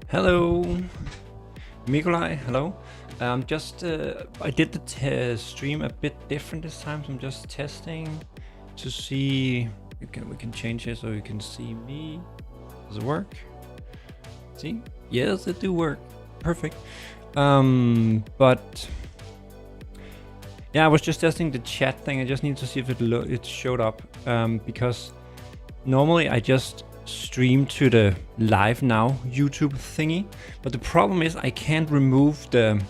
Hello, Mikolai. Hello. I did the stream a bit different this time, so I'm just testing to see. We can change it so you can see me. Does it work? See? Yes, it do work. Perfect. But yeah, I was just testing the chat thing. I just need to see if it showed up. Because normally I just stream to the live now YouTube thingy, but the problem is I can't remove the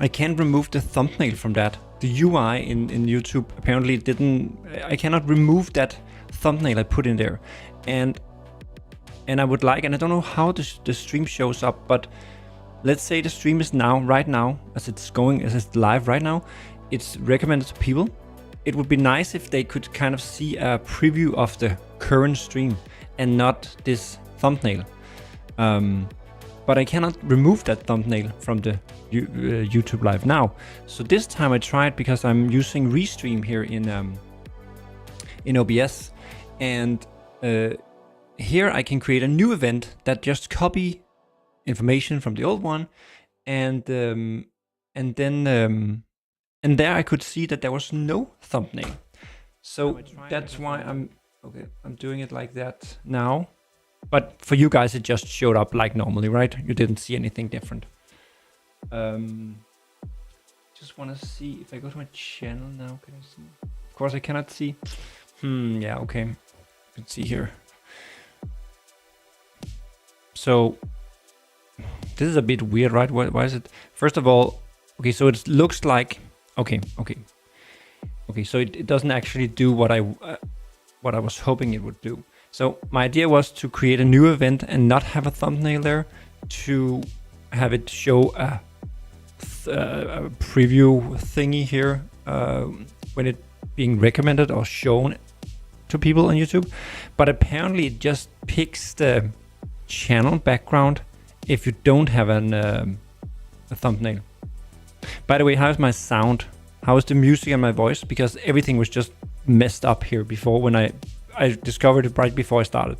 I can't remove the thumbnail from that. The UI in YouTube apparently didn't. I cannot remove that thumbnail I put in there, and I would like, and I don't know how the stream shows up, but let's say the stream is right now, as it's live right now, it's recommended to people. It would be nice if they could kind of see a preview of the current stream and not this thumbnail. But I cannot remove that thumbnail from the YouTube live now. So this time I tried, because I'm using Restream here in OBS, and here I can create a new event that just copy information from the old one, and there I could see that there was no thumbnail. So that's why I'm doing it like that now. But for you guys, it just showed up like normally, right? You didn't see anything different. Just want to see if I go to my channel now. Can I see? Of course, I cannot see. Yeah, okay. You can see here. So this is a bit weird, right? Why is it? First of all, okay, so it looks like okay. So it doesn't actually do what I was hoping it would do. So my idea was to create a new event and not have a thumbnail there, to have it show a preview thingy here when it being recommended or shown to people on YouTube. But apparently it just picks the channel background if you don't have a thumbnail. By the way, how's my sound? How is the music and my voice? Because everything was just messed up here before when I discovered it right before I started.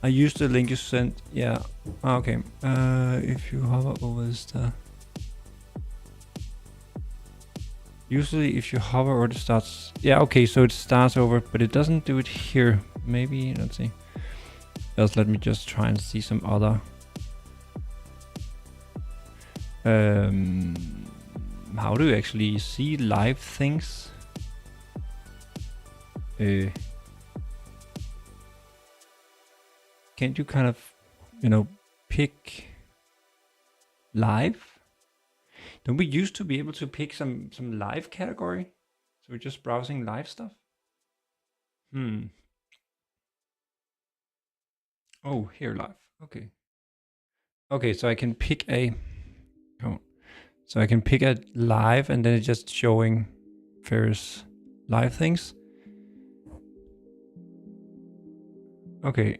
I used the link you sent. Yeah. Okay. If you hover over the... Usually if you hover over it starts... Yeah, okay, so it starts over, but it doesn't do it here. Maybe, let's see. Else let me just try and see some other... how do you actually see live things? Can't you kind of, pick live? Don't we used to be able to pick some live category? So we're just browsing live stuff? Oh, here live. Okay. Okay, so I can pick a... Oh. So I can pick a live, and then it's just showing various live things. Okay.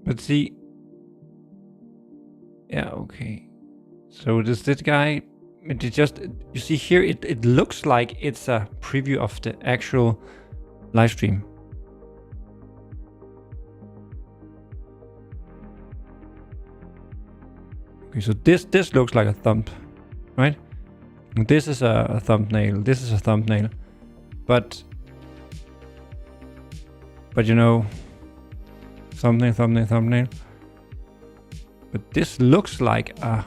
But see... Yeah, okay. So this guy... It just... You see here, it looks like it's a preview of the actual live stream. Okay, so this looks like a thumb, right? This is a thumbnail. This is a thumbnail, but thumbnail. But this looks like a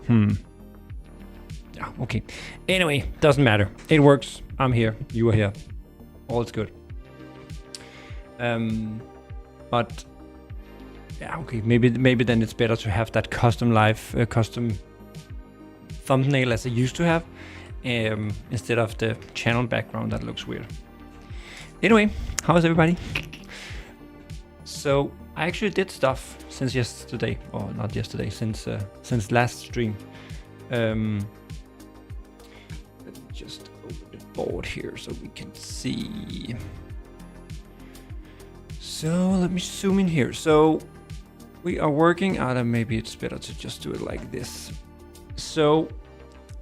Yeah. Okay. Anyway, doesn't matter. It works. I'm here. You are here. All's good. But. Yeah, okay. Maybe then it's better to have that custom thumbnail as I used to have, instead of the channel background that looks weird. Anyway, how is everybody? So I actually did stuff since yesterday, or not yesterday, since last stream. Let me just open the board here so we can see. So let me zoom in here. So we are working out, and maybe it's better to just do it like this. So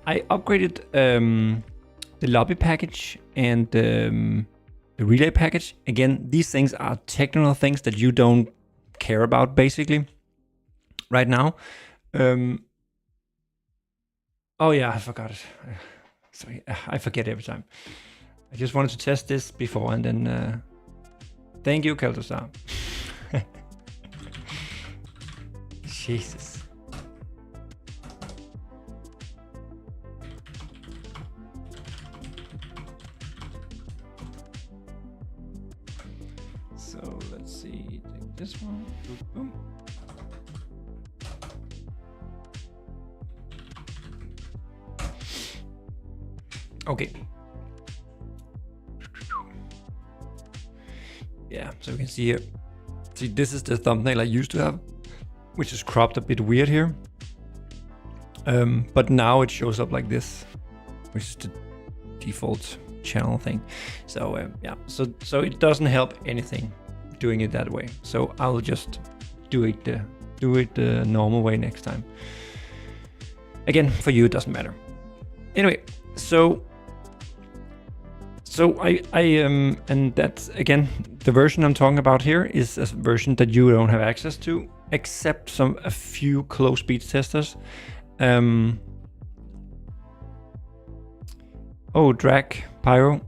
I upgraded the lobby package and the relay package. Again, these things are technical things that you don't care about basically right now. Oh yeah, I forgot it. Sorry, I forget every time. I just wanted to test this before, and then thank you, Keltosar. Jesus. So let's see, take this one. Boom. Okay. Yeah, so you can see here. See, this is the thumbnail I used to have, which is cropped a bit weird here. But now it shows up like this, which is the default channel thing. So yeah, so it doesn't help anything doing it that way. So I'll just do it the normal way next time. Again, for you it doesn't matter. Anyway, so I and that's again the version I'm talking about here is a version that you don't have access to, except a few close beta testers. Oh, Drac Pyro,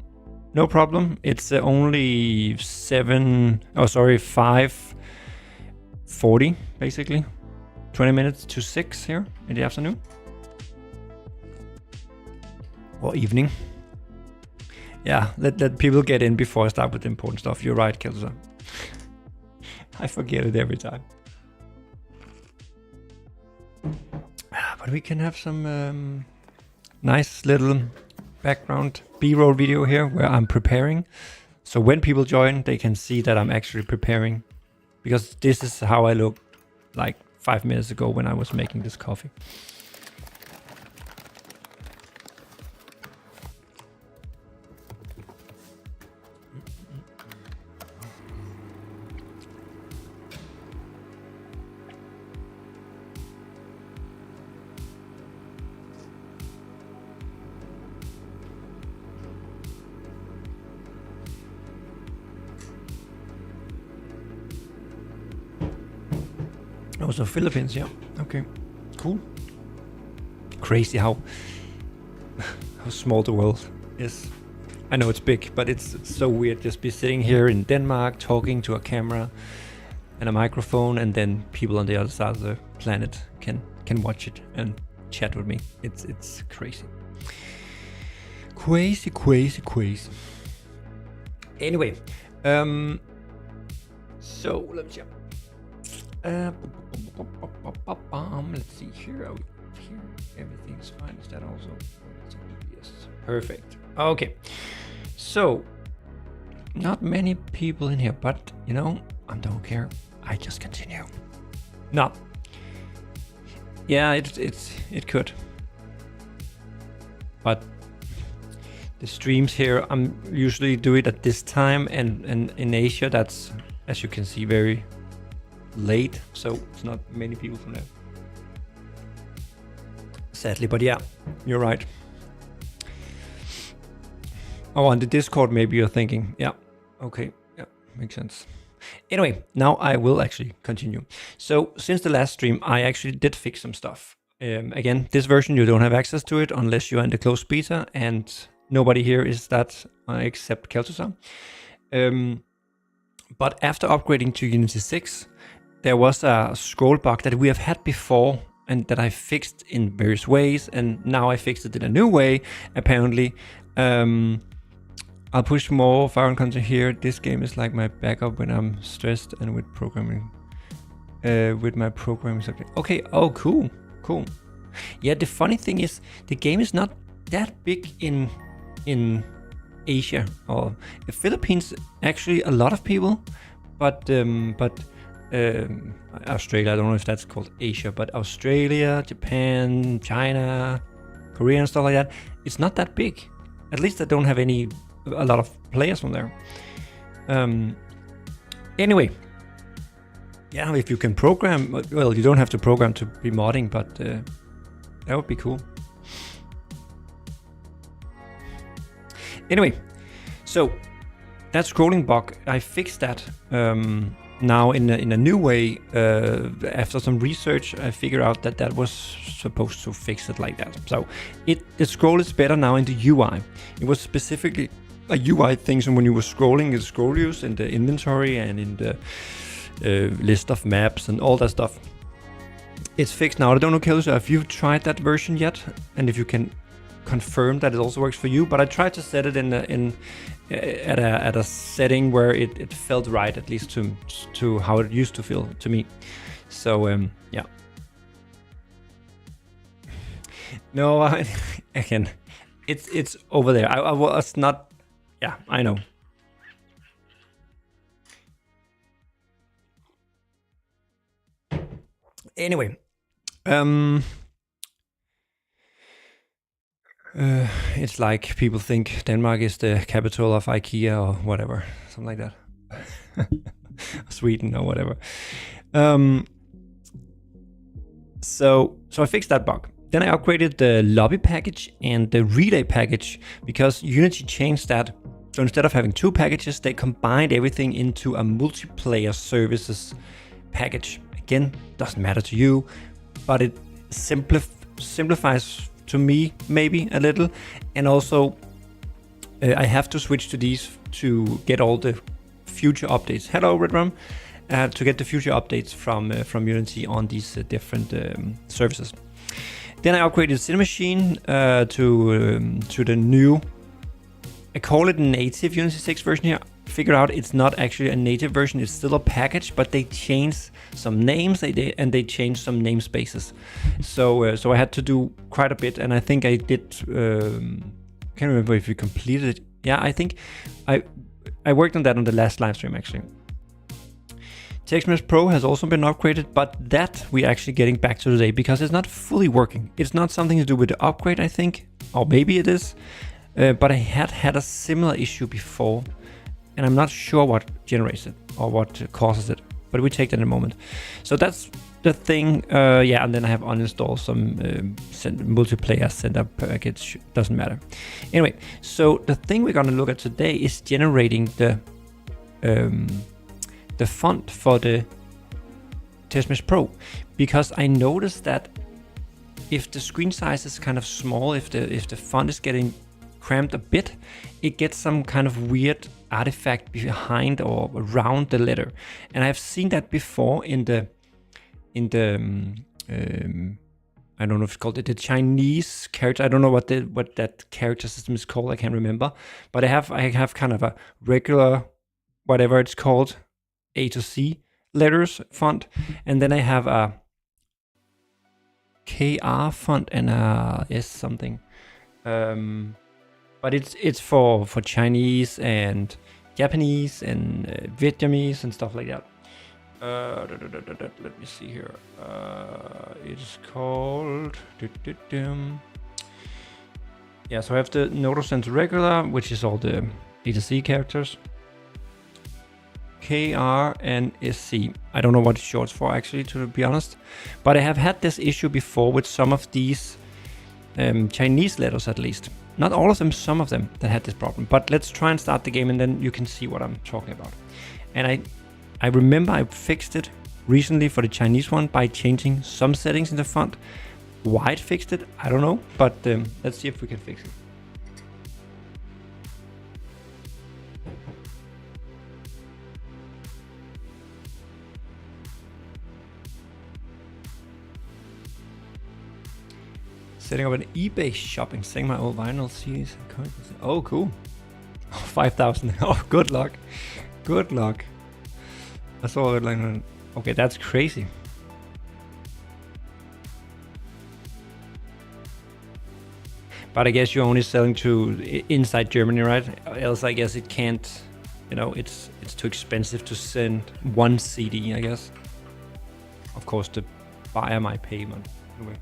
no problem. It's only 5:40 basically, 20 minutes to 6 here in the afternoon or evening. Yeah, let people get in before I start with the important stuff. You're right, Kelsa. I forget it every time. But we can have some nice little background B-roll video here where I'm preparing. So when people join, they can see that I'm actually preparing, because this is how I looked like 5 minutes ago when I was making this coffee. Oh, so Philippines, yeah. Okay, cool. Crazy how small the world is. I know it's big, but it's so weird just be sitting here in Denmark talking to a camera and a microphone, and then people on the other side of the planet can watch it and chat with me. It's crazy. Crazy. Anyway, so let me see. Let's see here. Here everything's fine. Is that also? Yes, perfect. Okay, so not many people in here, but you know, I don't care. I just continue. No. Yeah, it could, but the streams here, I'm usually do it at this time, and in Asia, that's, as you can see, very late, so it's not many people from there, sadly. But yeah, you're right. Oh, on the Discord maybe you're thinking, yeah, okay, yeah, makes sense. Anyway, now I will actually continue. So since the last stream, I actually did fix some stuff. Again, this version, you don't have access to it unless you're in the closed beta, and nobody here is that except Keltusa. But after upgrading to Unity 6, there was a scroll bug that we have had before and that I fixed in various ways, and now I fixed it in a new way, apparently. I'll push more Fire content here. This game is like my backup when I'm stressed and with programming. With my programming subject. Okay, oh cool. Yeah, the funny thing is the game is not that big in Asia or the Philippines. Actually, a lot of people, but Australia, I don't know if that's called Asia, but Australia, Japan, China, Korea and stuff like that, it's not that big. At least I don't have a lot of players from there. Anyway, yeah, if you can program, well, you don't have to program to be modding, but that would be cool. Anyway, so that scrolling bug, I fixed that now in a new way. After some research, I figured out that was supposed to fix it like that. So the scroll is better now in the UI. It was specifically a UI thing, so when you were scrolling, the scroll use in the inventory and in the list of maps and all that stuff. It's fixed now. I don't know, Kelly, if you've tried that version yet, and if you can confirm that it also works for you. But I tried to set it at a setting where it felt right, at least to how it used to feel to me. So yeah. No, again, it's over there. I was not. Yeah, I know. Anyway, it's like people think Denmark is the capital of IKEA or whatever, something like that. Sweden or whatever. So I fixed that bug. Then I upgraded the lobby package and the relay package because Unity changed that. So instead of having two packages, they combined everything into a multiplayer services package. Again, doesn't matter to you, but it simplifies to me maybe a little. And also I have to switch to these to get all the future updates. Hello, Redrum. To get the future updates from Unity on these different services. Then I upgraded Cinemachine to the new, I call it native Unity 6 version here. Figured out it's not actually a native version, it's still a package, but they changed some names and they changed some namespaces. So I had to do quite a bit, and I think I did. Can't remember if you completed it. Yeah, I think I worked on that on the last live stream actually. TextMesh Pro has also been upgraded, but that we're actually getting back to today because it's not fully working. It's not something to do with the upgrade, I think, or maybe it is, but I had a similar issue before, and I'm not sure what generates it or what causes it, but we take that in a moment. So that's the thing, yeah, and then I have uninstalled some multiplayer setup package, doesn't matter. Anyway, so the thing we're gonna look at today is generating the font for the TextMesh Pro, because I noticed that if the screen size is kind of small, if the font is getting cramped a bit, it gets some kind of weird artifact behind or around the letter. And I've seen that before in the I don't know if it's called the Chinese character. I don't know what that character system is called. I can't remember. But I have kind of a regular, whatever it's called, A to C letters font, and then I have a KR font and a S something. But it's for Chinese and Japanese and Vietnamese and stuff like that. Let me see here. It's called. Yeah, so I have the Noto Sense regular, which is all the A to C characters. KR and SC. I don't know what it's short for actually, to be honest. But I have had this issue before with some of these Chinese letters at least. Not all of them, some of them that had this problem. But let's try and start the game and then you can see what I'm talking about. And I remember I fixed it recently for the Chinese one by changing some settings in the font. Why it fixed it, I don't know. But let's see if we can fix it. Setting up an eBay shopping, selling my old vinyl CDs. Oh, cool. 5,000. Oh, good luck. Good luck. I saw it like, okay, that's crazy. But I guess you're only selling to inside Germany, right? Else, I guess it can't, it's too expensive to send one CD, I guess. Of course, the buyer might pay, but anyway.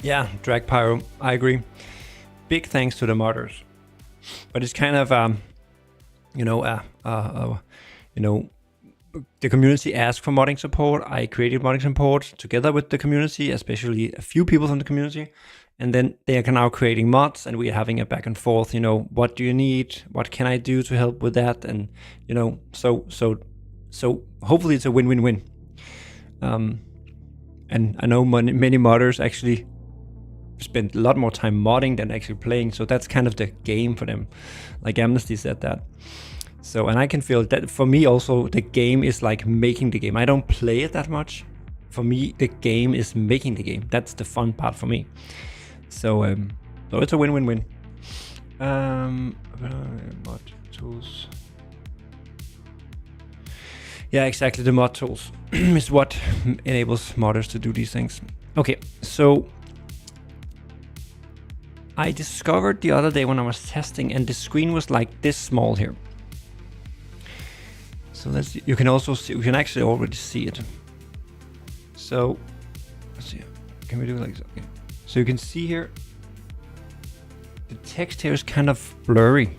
Yeah, Drag Pyro, I agree. Big thanks to the modders. But it's kind of, the community asked for modding support. I created modding support together with the community, especially a few people from the community. And then they are now creating mods, and we are having a back and forth, what do you need? What can I do to help with that? And, so hopefully it's a win-win-win. And I know many modders actually spend a lot more time modding than actually playing. So that's kind of the game for them. Like Amnesty said that. So, and I can feel that for me also, the game is like making the game. I don't play it that much. For me, the game is making the game. That's the fun part for me. So it's a win-win-win. Mod tools. Yeah, exactly. The mod tools is what enables modders to do these things. Okay, so I discovered the other day when I was testing, and the screen was like this small here. So you can also see, you can actually already see it. So let's see, can we do it like this? Okay. So you can see here, the text here is kind of blurry.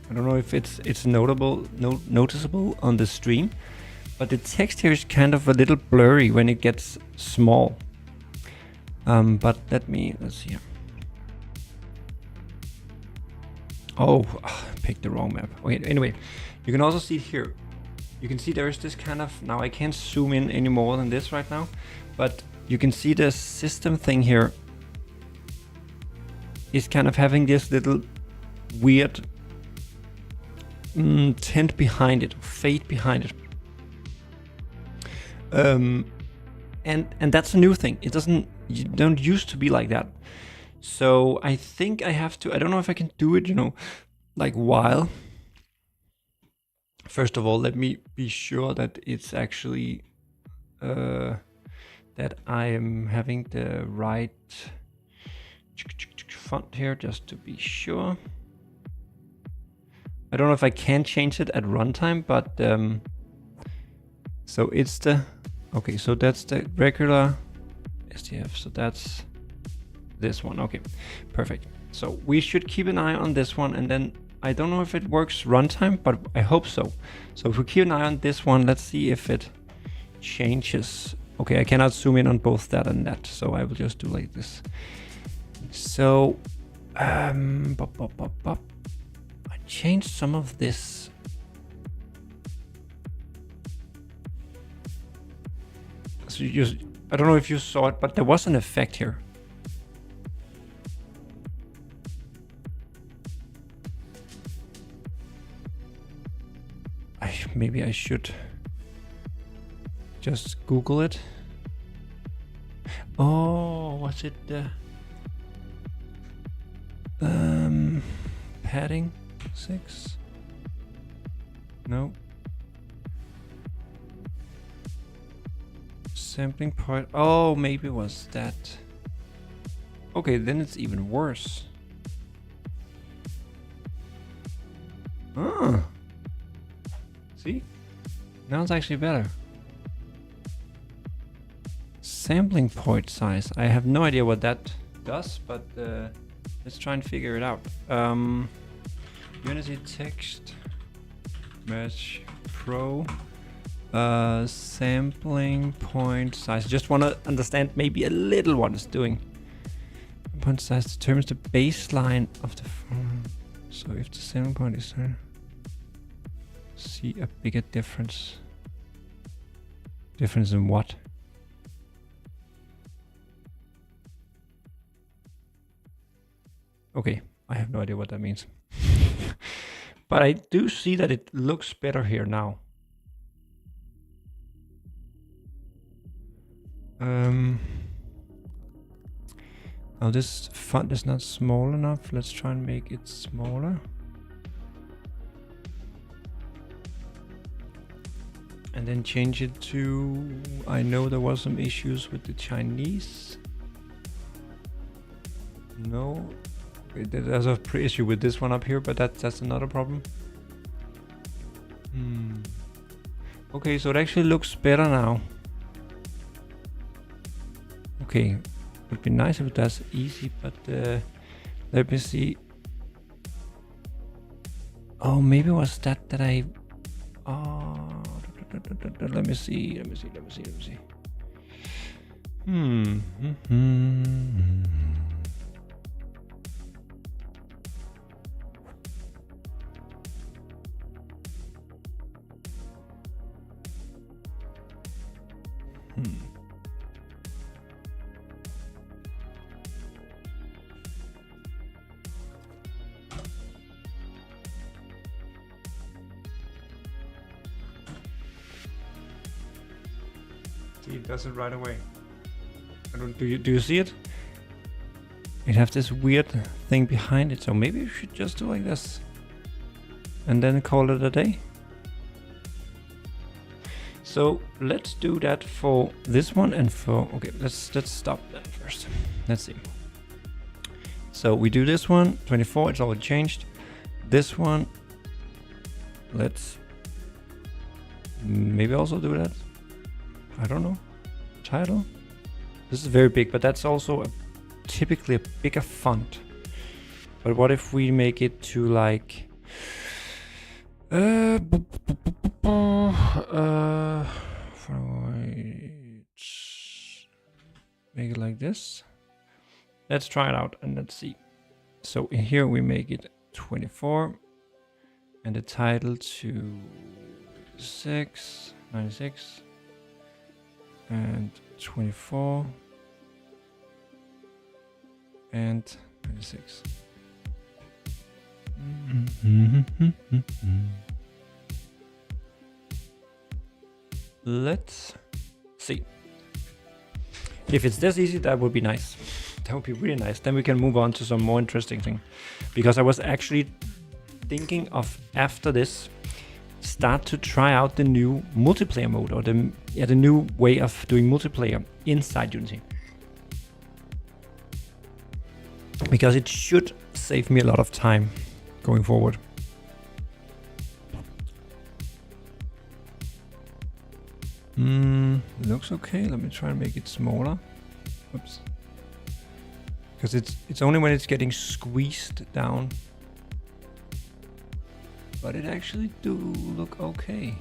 I don't know if it's noticeable on the stream, but the text here is kind of a little blurry when it gets small. But let's see here. Oh, I picked the wrong map. Okay, anyway, you can also see it here. You can see there's this kind of, now I can't zoom in any more than this right now, but you can see the system thing here is kind of having this little weird tint behind it, fade behind it. And that's a new thing. You don't used to be like that. So I think I have to, I don't know if I can do it, like while. First of all, let me be sure that it's actually, that I am having the right font here, just to be sure. I don't know if I can change it at runtime, but so it's okay, so that's the regular STF, so that's this one. Okay, perfect. So we should keep an eye on this one, and then I don't know if it works runtime, but I hope so. So if we keep an eye on this one, let's see if it changes. Okay, I cannot zoom in on both that and that, so I will just do like this. So I changed some of this. So I don't know if you saw it, but there was an effect here. Maybe I should just Google it. Oh, was it the padding 6? No. Sampling point. Oh, maybe it was that. Okay, then it's even worse. Ah. See? Now it's actually better. Sampling point size. I have no idea what that does, but let's try and figure it out. Unity text match pro sampling point size. Just want to understand maybe a little what it's doing. Point size determines the baseline of the form. So if the sampling point is there, see a bigger difference. Difference in what? Okay, I have no idea what that means. But I do see that it looks better here now. Now this font is not small enough. Let's try and make it smaller. And then change it to, I know there was some issues with the Chinese. No, there's a issue with this one up here, but that's another problem. Okay, so it actually looks better now. Okay, would be nice if that's easy, but let me see. Oh, maybe it was that I. Oh, Let me see. See, it does it right away. Do you see it? It has this weird thing behind it, so maybe you should just do like this. And then call it a day. So let's do that for this one and for, okay, let's stop that first. Let's see. So we do this one, 24, it's already changed. This one, let's maybe also do that. I don't know. Title. This is very big, but that's also typically a bigger font. But what if we make it to like make it like this. Let's try it out and let's see. So in here we make it 24 and the title to 96 and 24 and 96. Let's see. If it's this easy, that would be nice. That would be really nice. Then we can move on to some more interesting thing. Because I was actually thinking of, after this, start to try out the new multiplayer mode, or the new way of doing multiplayer inside Unity. Because it should save me a lot of time going forward. Looks okay. Let me try and make it smaller. Oops. Because it's only when it's getting squeezed down. But it actually do look okay.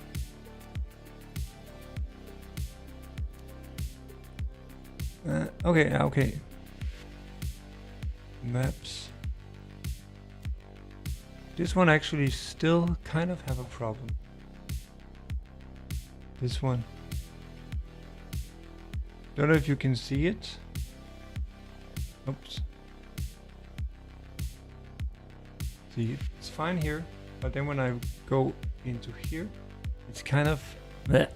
Okay. Maps. This one actually still kind of have a problem. This one. Don't know if you can see it. Oops. See, it's fine here, but then when I go into here, it's kind of bleh.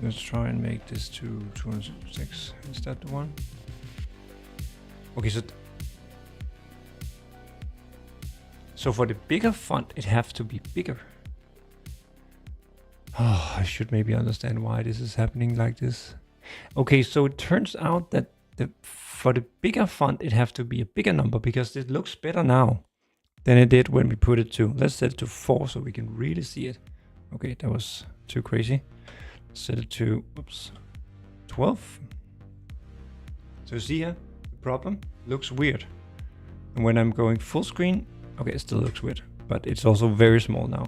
Let's try and make this to 206. Is that the one? Okay, so for the bigger font, it has to be bigger. Oh, I should maybe understand why this is happening like this. Okay, so it turns out that for the bigger font, it has to be a bigger number because it looks better now than it did when we put it to. Let's set it to 4 so we can really see it. Okay, that was too crazy. Set it to, oops, 12. So see here, the problem looks weird. And when I'm going full screen, okay, it still looks weird, but it's also very small now.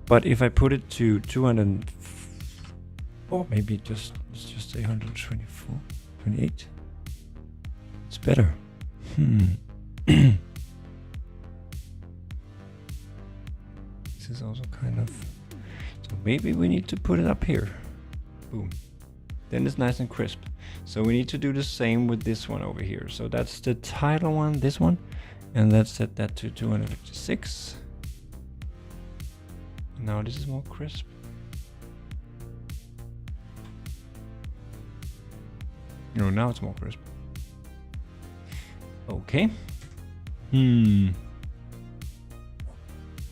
But if I put it to 200, or maybe let's just say 124, 28, it's better. This is also kind of, so maybe we need to put it up here. Boom. Then it's nice and crisp. So we need to do the same with this one over here. So that's the title one, this one. And let's set that to 256. Now this is more crisp. No, now it's more crisp. Okay. You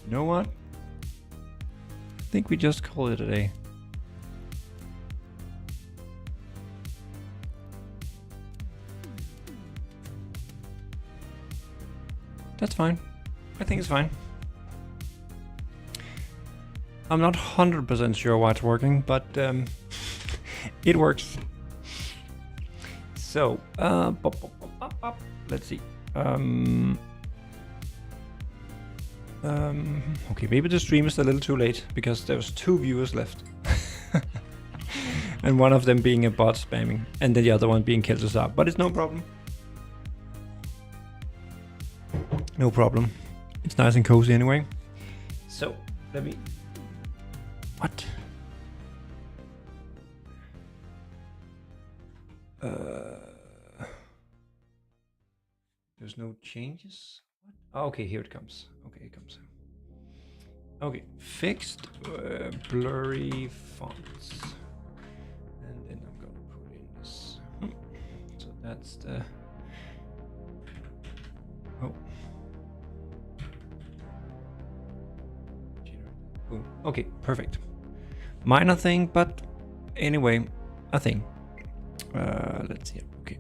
know what? I think we just call it a day. That's fine. I think it's fine. I'm not 100% sure why it's working, but it works. So, let's see. Okay, maybe the stream is a little too late because there's 2 viewers left. And one of them being a bot spamming, and then the other one being Kel'Thuzar. But it's no problem. No problem. It's nice and cozy anyway. So, let me... What? There's no changes? What? Oh, okay, here it comes. Okay, it comes. Okay, fixed blurry fonts. And then I'm gonna put in this. So that's the... Oh. Boom. Okay, perfect. Minor thing, but anyway, a thing. Let's see. Okay.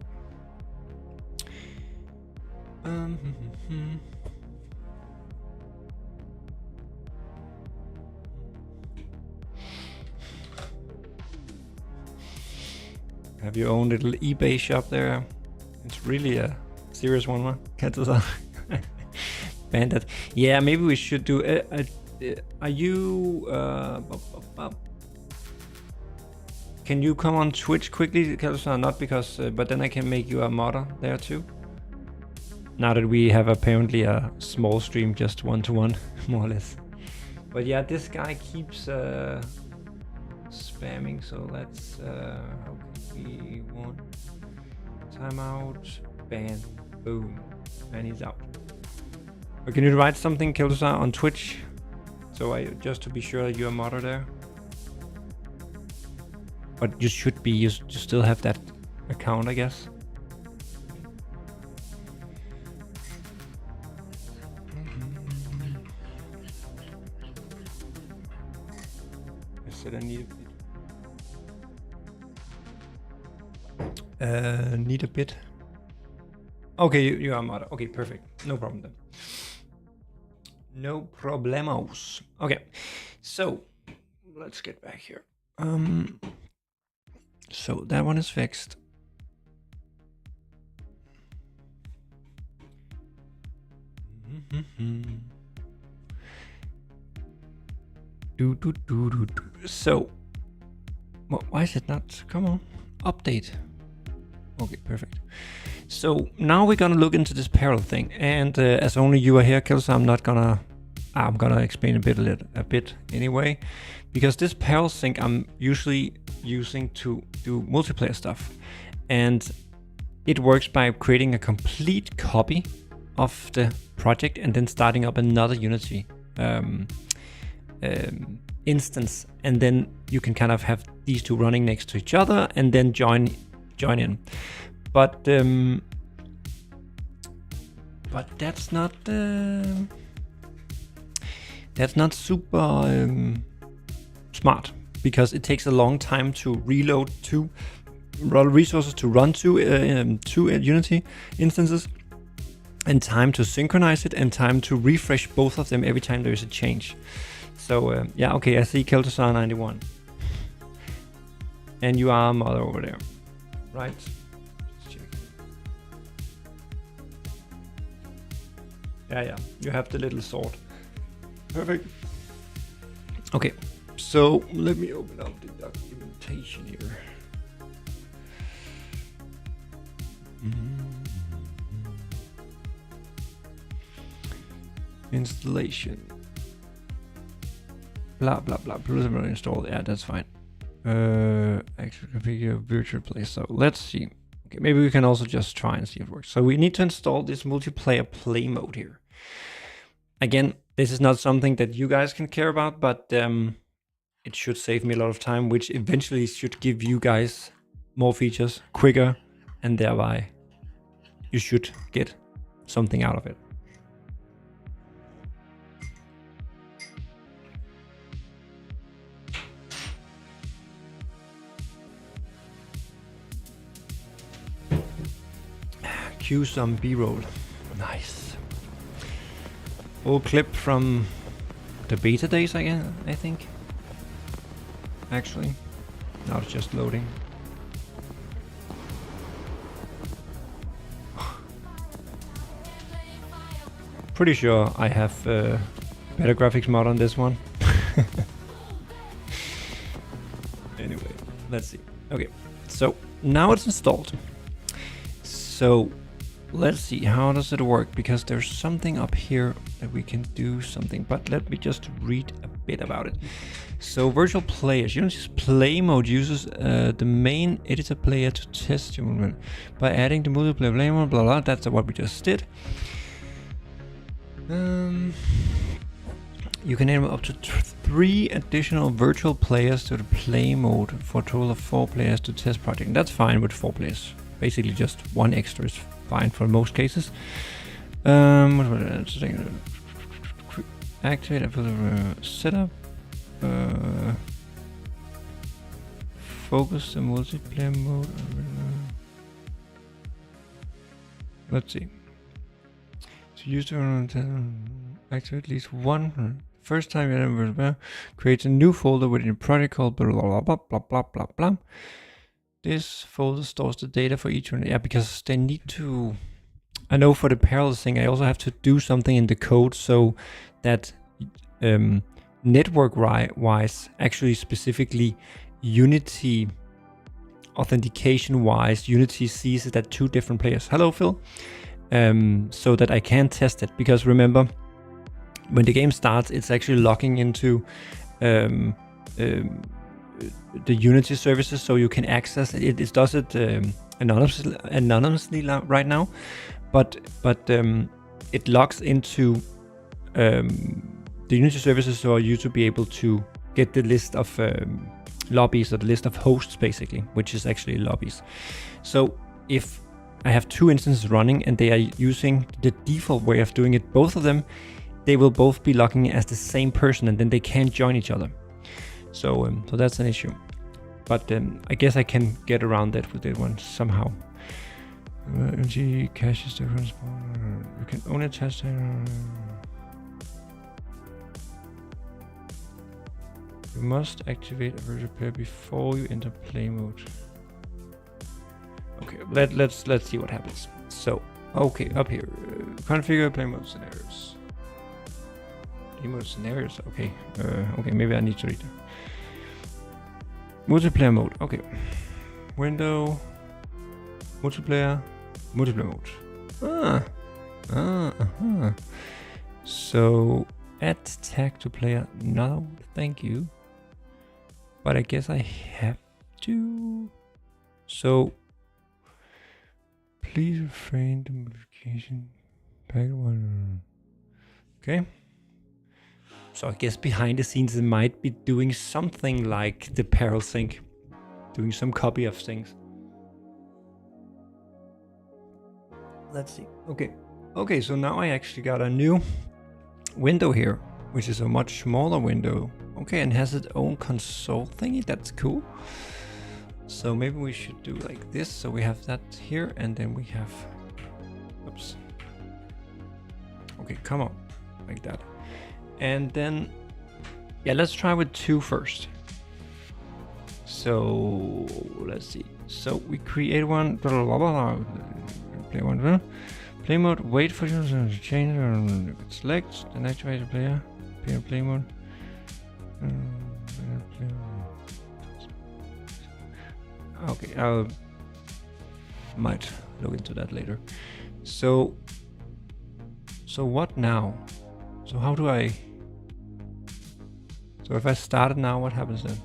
Have your own little eBay shop there. It's really a serious one, huh? Kel'Thuzar. Bandit. Yeah, maybe we should do. Are you? Can you come on Twitch quickly, Kel'Thuzar? Not because, but then I can make you a modder there too. Now that we have apparently a small stream, just 1-to-1, more or less. But yeah, this guy keeps spamming, so let's. How can we want timeout? Ban. Boom. And he's out. But can you write something, Kel'Thuzar, on Twitch? So just to be sure that you're a modder there. But you should be. You still have that account, I guess. I said I need a bit. Need a bit. Okay, you are a modder. Okay, perfect. No problem then. No problemos. Okay, so let's get back here. So that one is fixed. So, why is it not? Come on, update. Okay, perfect. So now we're gonna look into this parallel thing, and as only you are here, Kel'Thuzar, I'm gonna explain a bit anyway, because this parallel sync I'm usually using to do multiplayer stuff, and it works by creating a complete copy of the project and then starting up another Unity instance, and then you can kind of have these two running next to each other and then join in. But that's not super smart, because it takes a long time to reload two resources to run two Unity instances, and time to synchronize it, and time to refresh both of them every time there is a change. So yeah, okay, I see Kel'Thuzar 91, and you are a mother over there, right? Yeah, you have the little sword. Perfect. Okay, so let me open up the documentation here. Installation. Blah blah blah. Preliminary install. Yeah, that's fine. Actually configure virtual place. So let's see. Okay, maybe we can also just try and see if it works. So we need to install this multiplayer play mode here. Again, this is not something that you guys can care about, but it should save me a lot of time, which eventually should give you guys more features quicker, and thereby you should get something out of it. Cue some B-roll. Nice. Old clip from the beta days again, I think. Actually, now it's just loading. pretty sure I have better graphics mod on this one. Anyway, let's see. Okay, so now it's installed. So let's see, how does it work? Because there's something up here that we can do something, but let me just read a bit about it. So virtual players, Unity's play mode uses the main editor player to test your movement by adding the multiplayer play mode, blah blah. That's what we just did. You can enable up to 3 additional virtual players to the play mode for a total of 4 players to test project. That's fine with 4 players. Basically just 1 extra is fine for most cases. Activate a setup. Focus the multiplayer mode. Let's see. To use the activate at least 1. First time you ever create a new folder within a project called blah blah blah blah blah blah blah. This folder stores the data for each one. Yeah, because they need to. I know for the parallel thing, I also have to do something in the code so that network-wise, actually specifically Unity authentication-wise, Unity sees it at 2 different players. Hello, Phil. So that I can test it, because remember, when the game starts, it's actually logging into the Unity services, so you can access it. It does it anonymously right now, but it logs into the Unity services for you to be able to get the list of lobbies, or the list of hosts, basically, which is actually lobbies. So if I have 2 instances running and they are using the default way of doing it, both of them, they will both be logging in as the same person, and then they can't join each other. So that's an issue. But I guess I can get around that with that one somehow. MG caches the response. You can only test it. You must activate a virtual player before you enter play mode. Okay, let's see what happens. So, okay, up here, configure play mode scenarios. Play mode scenarios. Okay, okay, maybe I need to read that. Multiplayer mode. Okay, window, multiplayer mode. So add tag to player. No, thank you. But I guess I have to. So please refrain the modification. Packet 1. Okay. So I guess behind the scenes it might be doing something like the parallel sync, doing some copy of things. Let's see. Okay. Okay, so now I actually got a new window here, which is a much smaller window. Okay, and has its own console thingy. That's cool. So maybe we should do like this. So we have that here, and then we have, oops. Okay, come on, like that. And then, yeah, let's try with 2 first. So let's see. So we create one, play one, play mode, wait for you to change, select, then activate the player, play mode. Okay, I might look into that later. So what now? So how do I? So if I start it now, what happens then?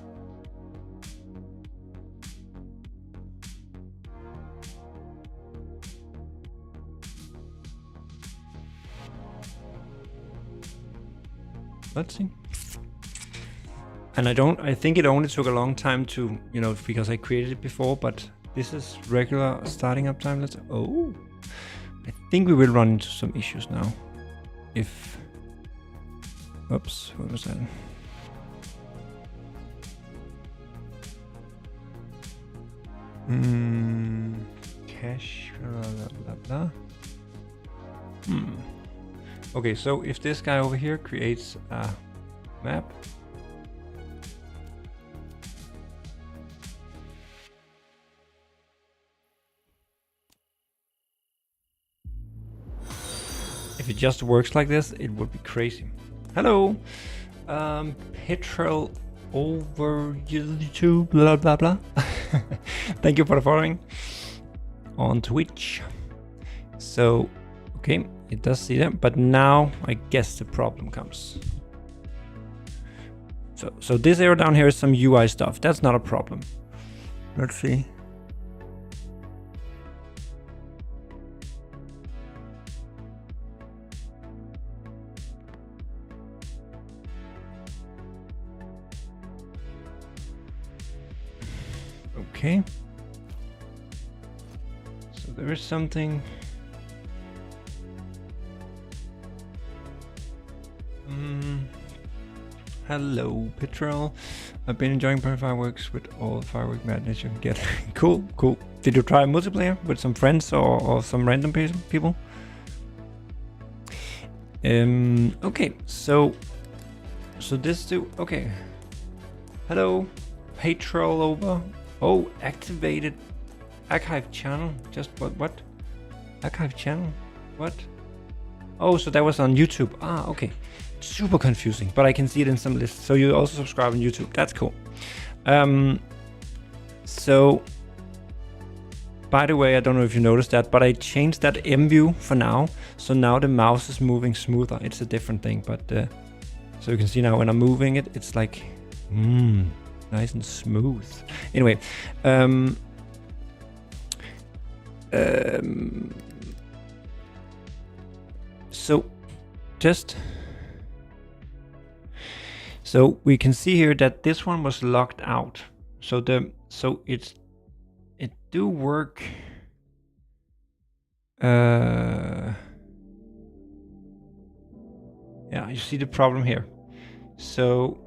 Let's see. And I think it only took a long time to, you know, because I created it before, but this is regular starting up time. I think we will run into some issues now. Oops, what was that? Cache, blah, blah, blah. Okay, so if this guy over here creates a map, If it just works like this, it would be crazy. Hello, Petrol over YouTube, blah blah blah. Thank you for the following on Twitch. So, okay, it does see them, but now I guess the problem comes. So this area down here is some UI stuff. That's not a problem. Let's see. Okay. So there is something. Hello, Petrol. I've been enjoying fireworks with all the firework madness you can get. Cool, cool. Did you try multiplayer with some friends or some random people? Okay, so this do okay. Hello, Petrol over. Oh, activated archive channel. Just what? Archive channel? What? Oh, so that was on YouTube. Ah, okay. Super confusing, but I can see it in some lists. So you also subscribe on YouTube. That's cool. So, by the way, I don't know if you noticed that, but I changed that M view for now. So now the mouse is moving smoother. It's a different thing, but so you can see now when I'm moving it, it's like nice and smooth. Anyway, so just. So we can see here that this one was locked out. So it do work. Yeah, you see the problem here. So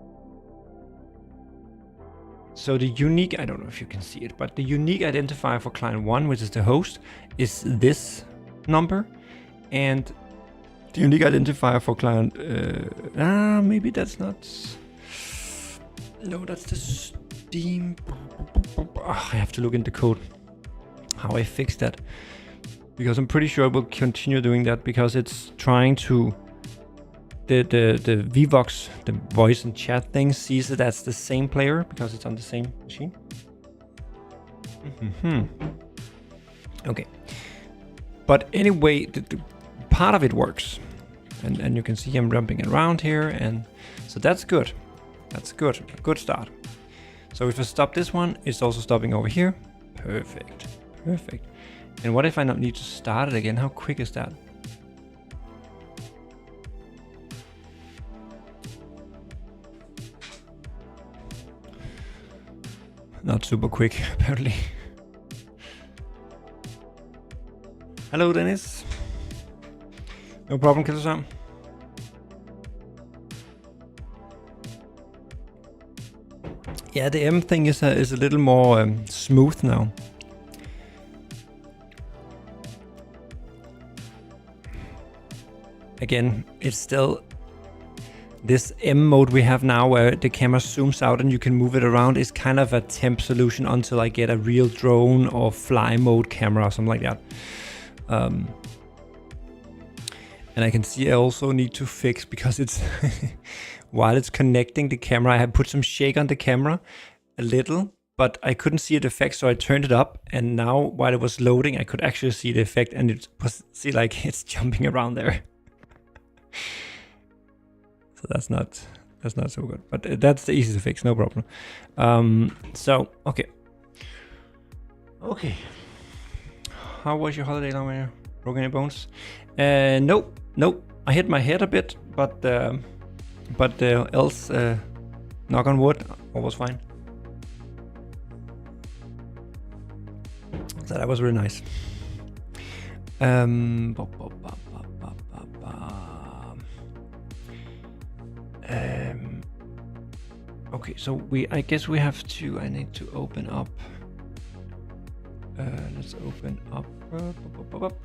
the unique, I don't know if you can see it, but the unique identifier for client 1, which is the host, is this number, and the unique identifier for client, maybe that's not, no, that's the Steam. I have to look in the code, how I fix that, because I'm pretty sure I will continue doing that, because it's trying to, the VVox, the voice and chat thing, sees it as the same player, because it's on the same machine. Okay. But anyway, the part of it works. And you can see I'm jumping around here, and so that's good. That's good. A good start. So if I stop this one, it's also stopping over here. Perfect. Perfect. And what if I not need to start it again? How quick is that? Not super quick, apparently. Hello, Dennis. No problem, Killer. Yeah, the M thing is a little more smooth now. Again, it's still this M mode we have now, where the camera zooms out and you can move it around, is kind of a temp solution until I get a real drone or fly mode camera or something like that. And I can see I also need to fix, because it's while it's connecting the camera, I had put some shake on the camera a little, but I couldn't see the effect, so I turned it up, and now while it was loading, I could actually see the effect, and it was, see, like it's jumping around there. So that's not so good, but that's the easiest to fix, no problem. So okay. How was your holiday, Mania? Broken any bones? Nope. I hit my head a bit, but else, knock on wood, all was fine. So that was really nice. Okay, so I guess we have to. I need to open up. Let's open up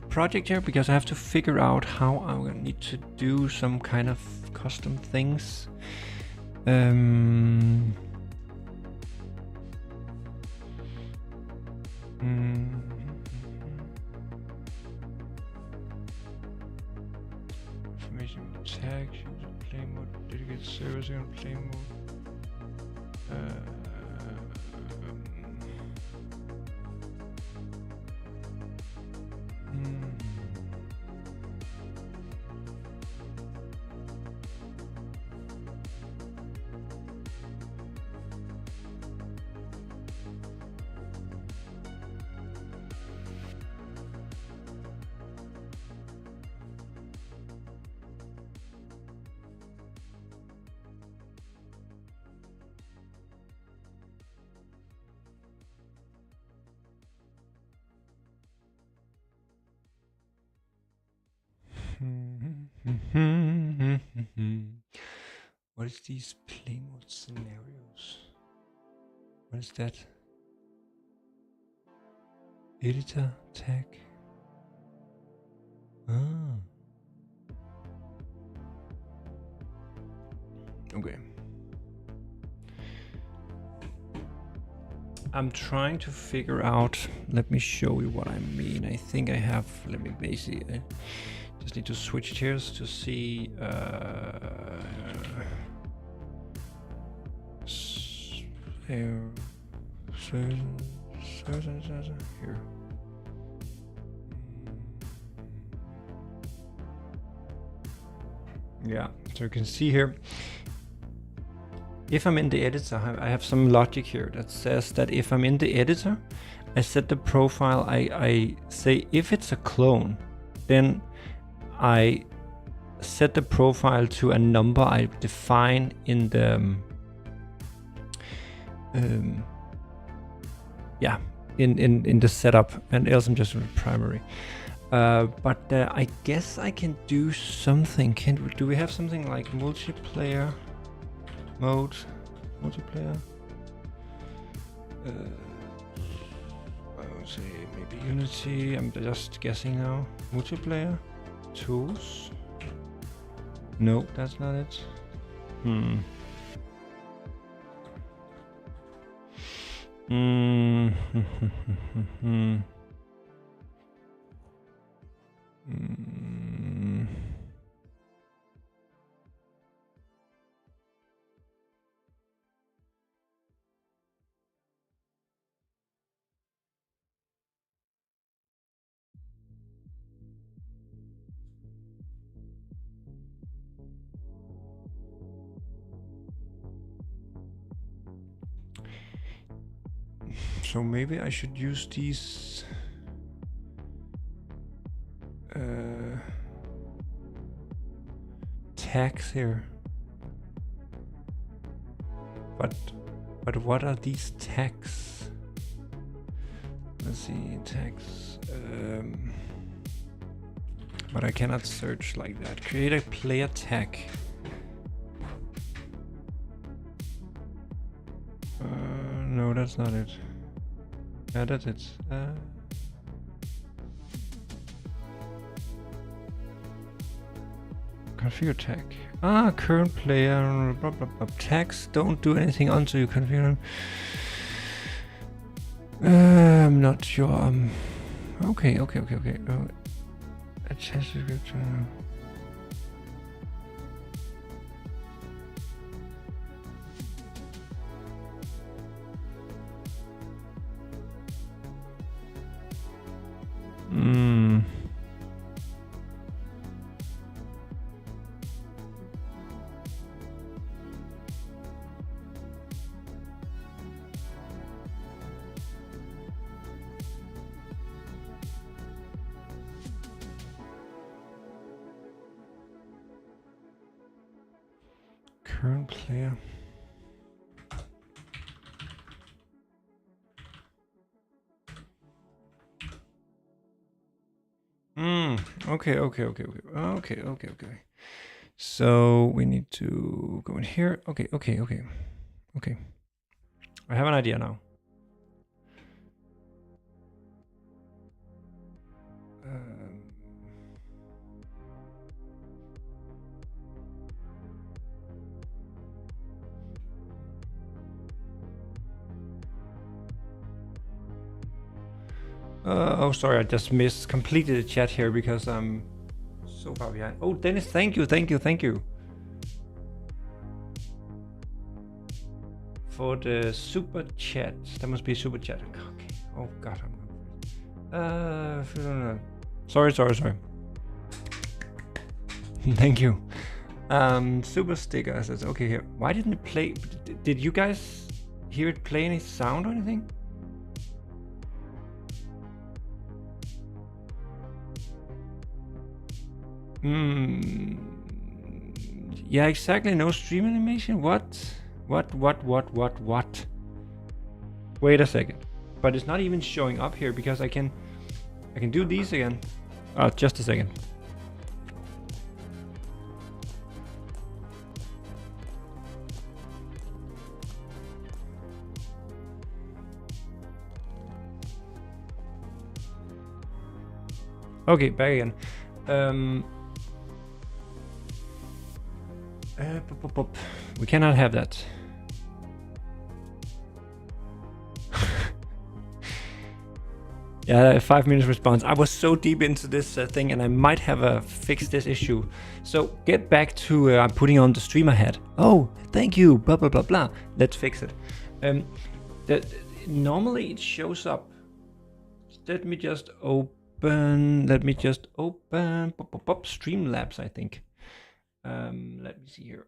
project here, because I have to figure out how I'm gonna need to do some kind of custom things. Changing tags, use play mode, dedicate servers on play mode. What is these play mode scenarios? What is that? Editor tag. Ah. Okay. I'm trying to figure out. Let me show you what I mean. I think I have. Let me basically. Just need to switch chairs to see. Here. Yeah, so you can see here. If I'm in the editor, I have some logic here that says that if I'm in the editor, I set the profile. I say if it's a clone, then I set the profile to a number I define in the in the setup, and else I'm just in primary. But I guess I can do something. Do we have something like multiplayer mode? Multiplayer? I would say maybe Unity. I'm just guessing now. Multiplayer? Tools? No, that's not it. So maybe I should use these tags here. But what are these tags? Let's see, tags. But I cannot search like that. Create a player tag. No, that's not it. Yeah, that's it. Configure tag. Current player. Blah, blah, blah. Tags don't do anything until you configure them. I'm not sure. Okay. Attach description. Current player. Okay. So we need to go in here. Okay. I have an idea now. Oh, sorry, I just missed completely the chat here because I'm so far behind. Oh, Dennis, thank you, thank you, thank you for the super chat. That must be a super chat. Okay. Oh God, sorry. Thank you. Super sticker says, okay, here. Why didn't it play? Did you guys hear it play any sound or anything? Yeah, exactly. No stream animation. What? Wait a second. But it's not even showing up here because I can do these again. Just a second. Okay, back again. We cannot have that. Yeah, 5 minutes response. I was so deep into this thing, and I might have fixed this issue. So get back to I'm putting on the streamer hat. Oh, thank you. Blah blah blah blah. Let's fix it. Normally it shows up. Let me just open. Streamlabs, I think. Let me see here.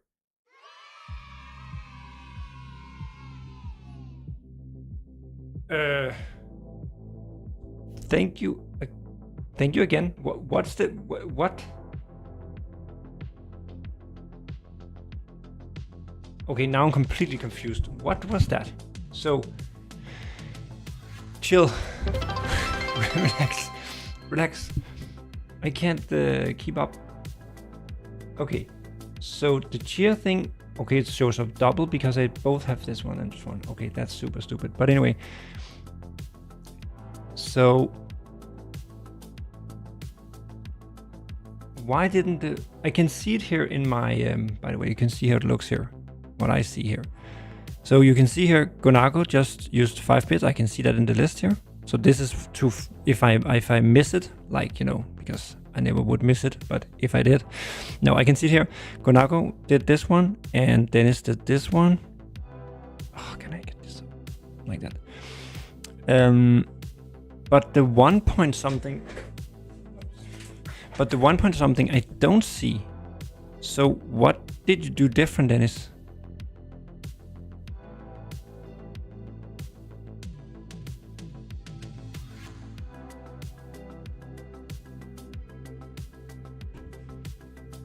Thank you. Thank you again. What's the what? Okay, now I'm completely confused. What was that? So, chill. Relax. I can't keep up. Okay, so the cheer thing. Okay, it shows up double because I both have this one and this one. Okay, that's super stupid. But anyway. So why didn't I can see it here in my by the way, you can see how it looks here, what I see here. So you can see here Gonago just used 5 bits. I can see that in the list here. So this is to if I miss it, like, you know, because I never would miss it, but if I did, no, I can see it here. Gonago did this one and Dennis did this one. Oh, can I get this like that? But the 1 point something I don't see. So what did you do different, Dennis?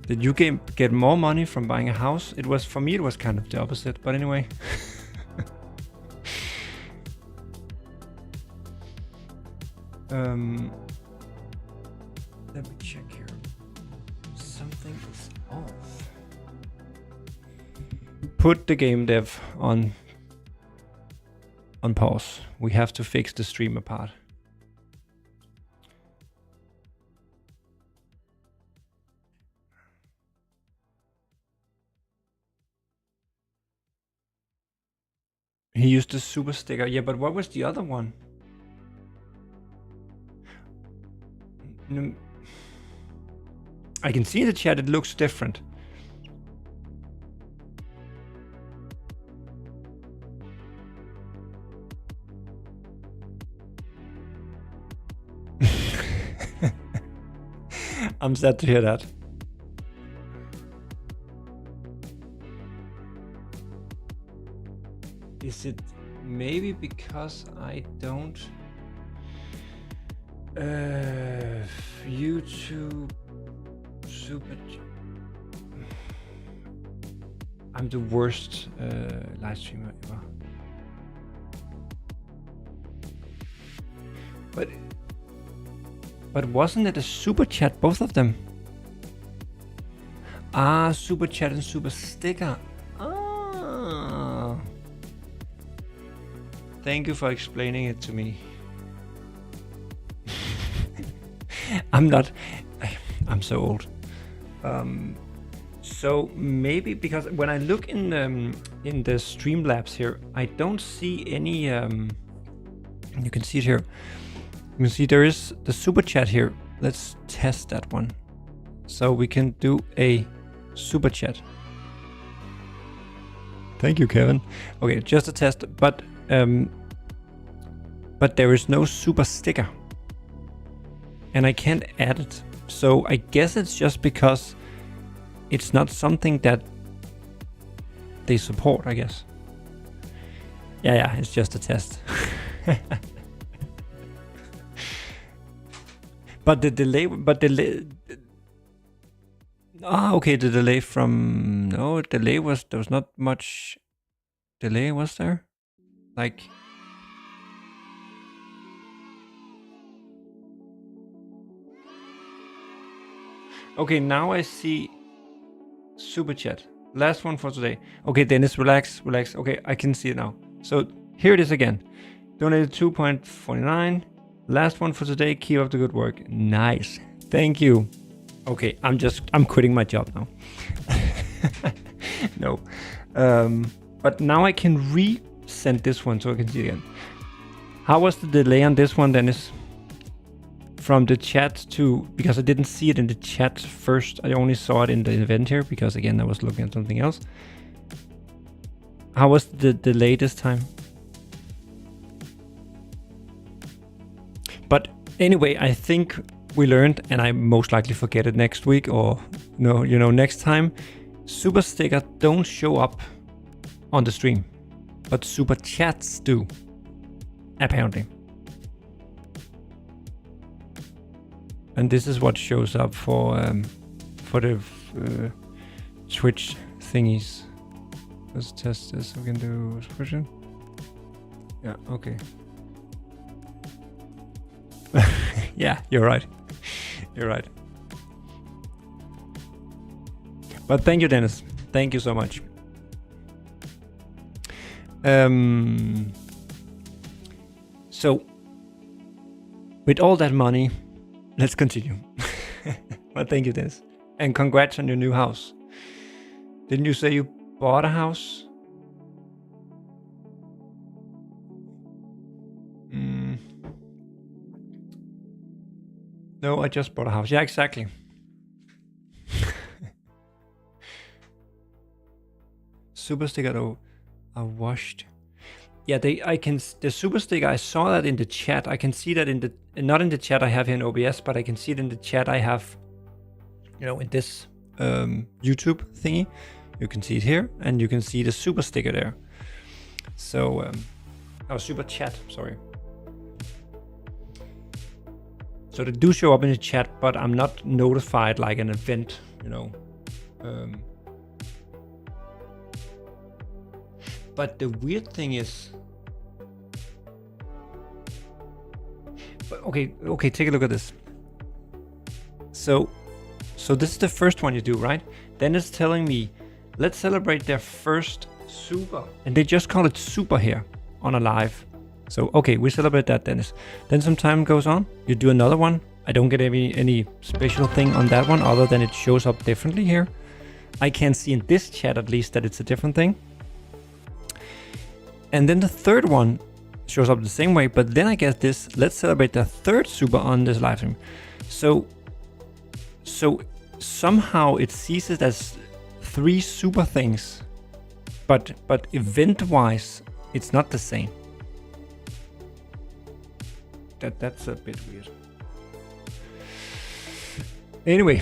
Did you get more money from buying a house? It was, for me, it was kind of the opposite, but anyway. Let me check here. Something is off. Put the game dev on pause. We have to fix the streamer part. He used the super sticker. Yeah, but what was the other one? I can see in the chat it looks different. I'm sad to hear that. Is it maybe because I don't YouTube super? I'm the worst live streamer ever. But wasn't it a super chat, both of them? Ah, super chat and super sticker. Ah. Thank you for explaining it to me. I'm so old. So maybe because when I look in the Streamlabs here, I don't see any. You can see it here. You can see there is the super chat here. Let's test that one. So we can do a super chat. Thank you, Kevin. Okay, just a test, but there is no super sticker. And I can't add it. So I guess it's just because it's not something that they support, I guess. Yeah, it's just a test. But the delay, okay, the delay from, no, delay was, there was not much delay, was there? Like, okay, now I see super chat. Last one for today. Okay, Dennis, relax. Okay, I can see it now. So here it is again. Donated 2.49. Last one for today. Keep up the good work. Nice. Thank you. Okay, I'm quitting my job now. No. But now I can resend this one so I can see it again. How was the delay on this one, Dennis? From the chat to, because I didn't see it in the chat first. I only saw it in the event here because again I was looking at something else. How was the delay this time? But anyway, I think we learned, and I most likely forget it next week or no, next time. Super sticker don't show up on the stream, but super chats do, apparently. And this is what shows up for the Twitch thingies. Let's test this. We can do subscription. Yeah. Okay. Yeah, you're right. But thank you, Dennis. Thank you so much. So, with all that money, let's continue. But thank you, Dennis. And congrats on your new house. Didn't you say you bought a house? No, I just bought a house. Yeah, exactly. Super sticker though are washed. Yeah, the super sticker, I saw that in the chat. I can see that in the, not in the chat I have here in OBS, but I can see it in the chat I have, in this YouTube thingy. You can see it here, and you can see the super sticker there. So, super chat, sorry. So they do show up in the chat, but I'm not notified like an event, But the weird thing is, okay, take a look at this. So this is the first one you do, right? Then it's telling me, let's celebrate their first super, and they just call it super here on a live. So okay, we celebrate that, Dennis. Then some time goes on, you do another one. I don't get any special thing on that one other than it shows up differently here. I can see in this chat at least that it's a different thing. And then the third one shows up the same way, but then I get this, let's celebrate the third super on this live stream. So somehow it sees it as 3 super things, but event-wise, it's not the same. That's a bit weird. Anyway.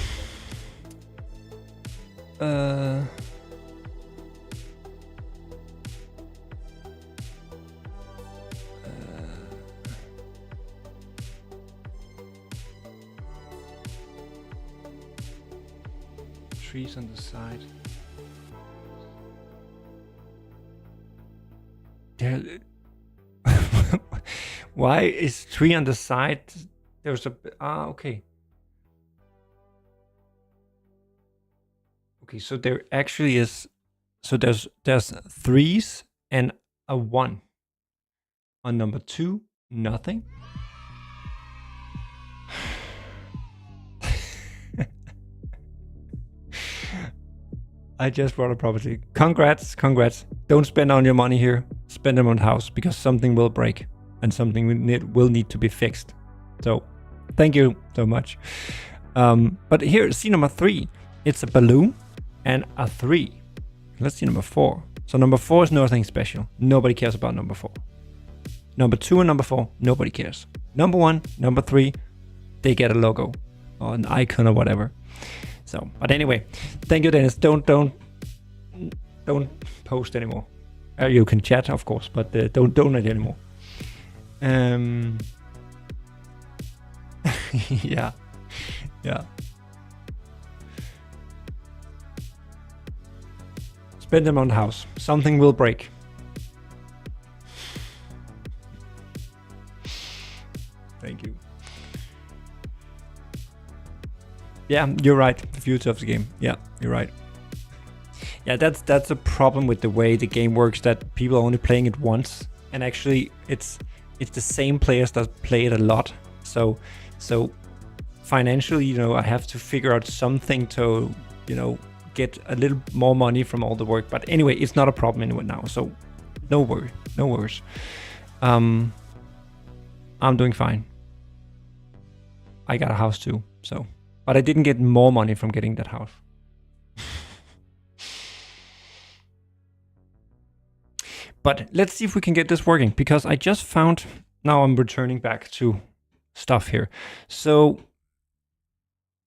Trees on the side. There. Why is tree on the side? There's a okay. Okay, so there actually is. So there's 3s and a 1. On number 2, nothing. I just bought a property. Congrats. Don't spend all your money here. Spend them on the house because something will break and something will need to be fixed. So thank you so much. But here, scene number 3, it's a balloon and a 3. Let's see number 4. So number 4 is nothing special. Nobody cares about number 4. Number 2 and number 4, nobody cares. Number 1, number 3, they get a logo or an icon or whatever. So, but anyway, thank you, Dennis. Don't post anymore. You can chat, of course, but don't donate anymore. Yeah. Spend them on the house. Something will break. Thank you. Yeah, you're right. The future of the game. Yeah, you're right. Yeah, that's a problem with the way the game works, that people are only playing it once, and actually it's the same players that play it a lot. So financially, you know, I have to figure out something to, you know, get a little more money from all the work. But anyway, it's not a problem anyway now. So no worries. I'm doing fine. I got a house too, so, but I didn't get more money from getting that house. But let's see if we can get this working, because I just found, now I'm returning back to stuff here. So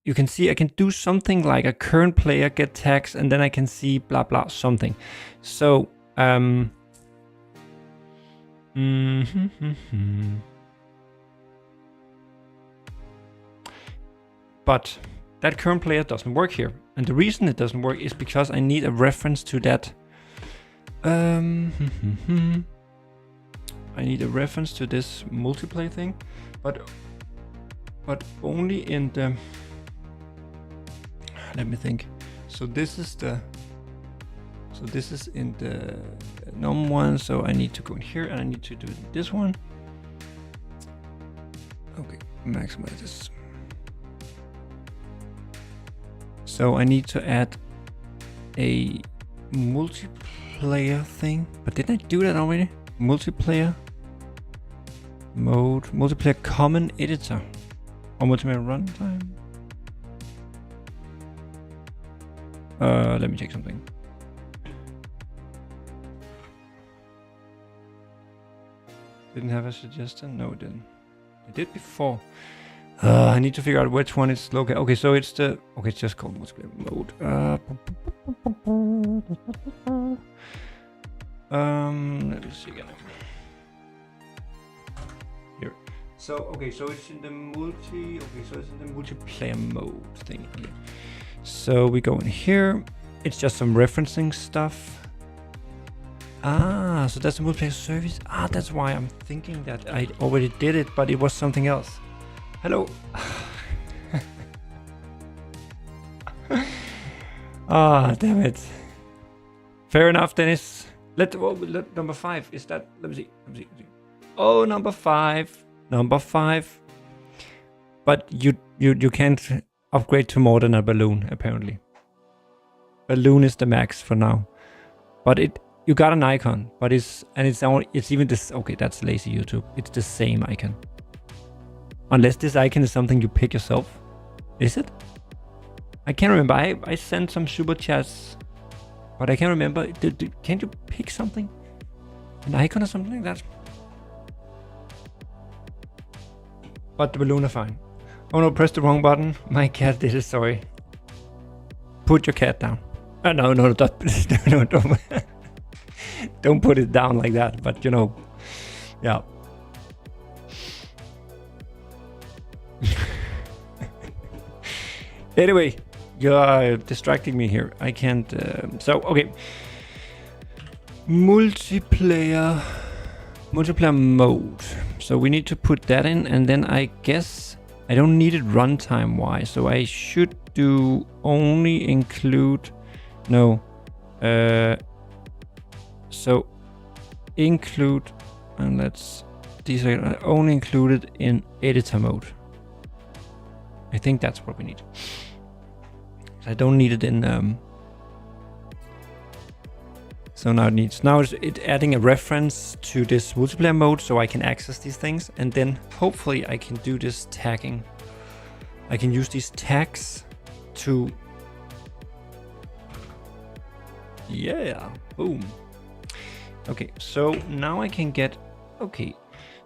you can see I can do something like a current player get tags, and then I can see blah blah something. So but that current player doesn't work here, and the reason it doesn't work is because I need a reference to that. I need a reference to this multiplayer thing, but only in the, let me think. So this is in the num one, so I need to go in here and I need to do this one. Okay, maximize this. So I need to add a multiplayer thing, but didn't I do that already? Multiplayer mode, multiplayer common editor, or multiplayer runtime. Let me check something. Didn't have a suggestion? No, it didn't. It did before. I need to figure out which one is located. Okay, so it's the, okay, it's just called multiplayer mode. Let me see again. Here. So, okay, so it's in the multiplayer mode thing here. So we go in here. It's just some referencing stuff. Ah, so that's a multiplayer service. Ah, that's why I'm thinking that I already did it, but it was something else. Hello. Ah, damn it. Fair enough, Dennis. Let number 5 is that. Let me see. Oh, number 5. But you can't upgrade to more than a balloon, apparently. Balloon is the max for now. But you got an icon, but it's even this. Okay, that's lazy YouTube. It's the same icon. Unless this icon is something you pick yourself. Is it? I can't remember. I sent some super chats, but I can't remember. Can't you pick something? An icon or something like that? But the balloon are fine. Oh no, press the wrong button. My cat did it, sorry. Put your cat down. No, don't put it down like that, but you know, yeah. Anyway, you're distracting me here. I can't. So okay. Multiplayer mode. So we need to put that in, and then I guess I don't need it runtime wise. So I should do only include. No. So include, and these are only included in editor mode. I think that's what we need. I don't need it in. So now it's adding a reference to this multiplayer mode, so I can access these things, and then hopefully I can do this tagging. I can use these tags to... Yeah, boom. Okay, so now I can get... Okay,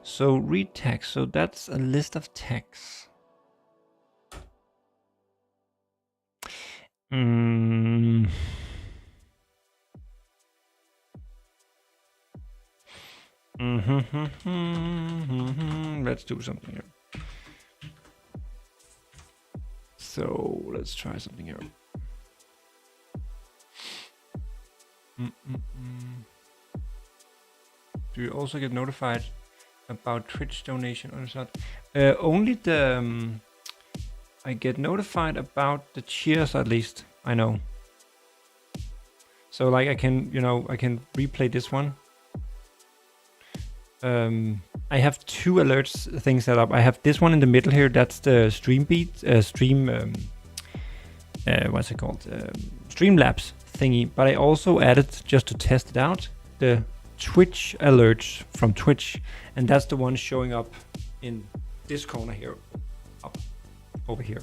so read tags. So that's a list of tags. Let's do something here. So let's try something here. Do you also get notified about Twitch donation or not? Only the I get notified about the cheers, at least I know. So like I can, you know, I can replay this one. I have two alerts things set up. I have this one in the middle here. That's the stream beat, what's it called? Streamlabs thingy. But I also added, just to test it out, the Twitch alerts from Twitch, and that's the one showing up in this corner here, up over here.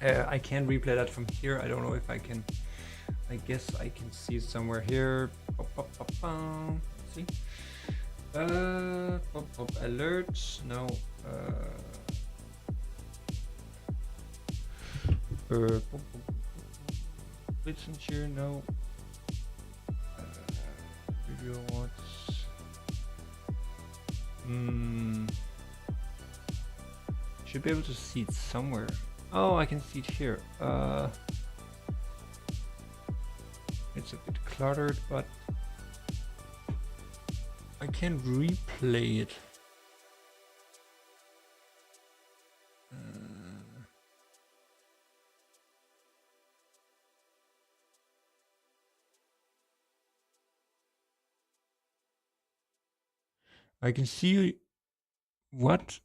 I can replay that from here. I don't know if I can. I guess I can see it somewhere here. See? Alerts. No. Messenger. No. Video watch. Should be able to see it somewhere. Oh, I can see it here. It's a bit cluttered, but I can replay it. I can see what?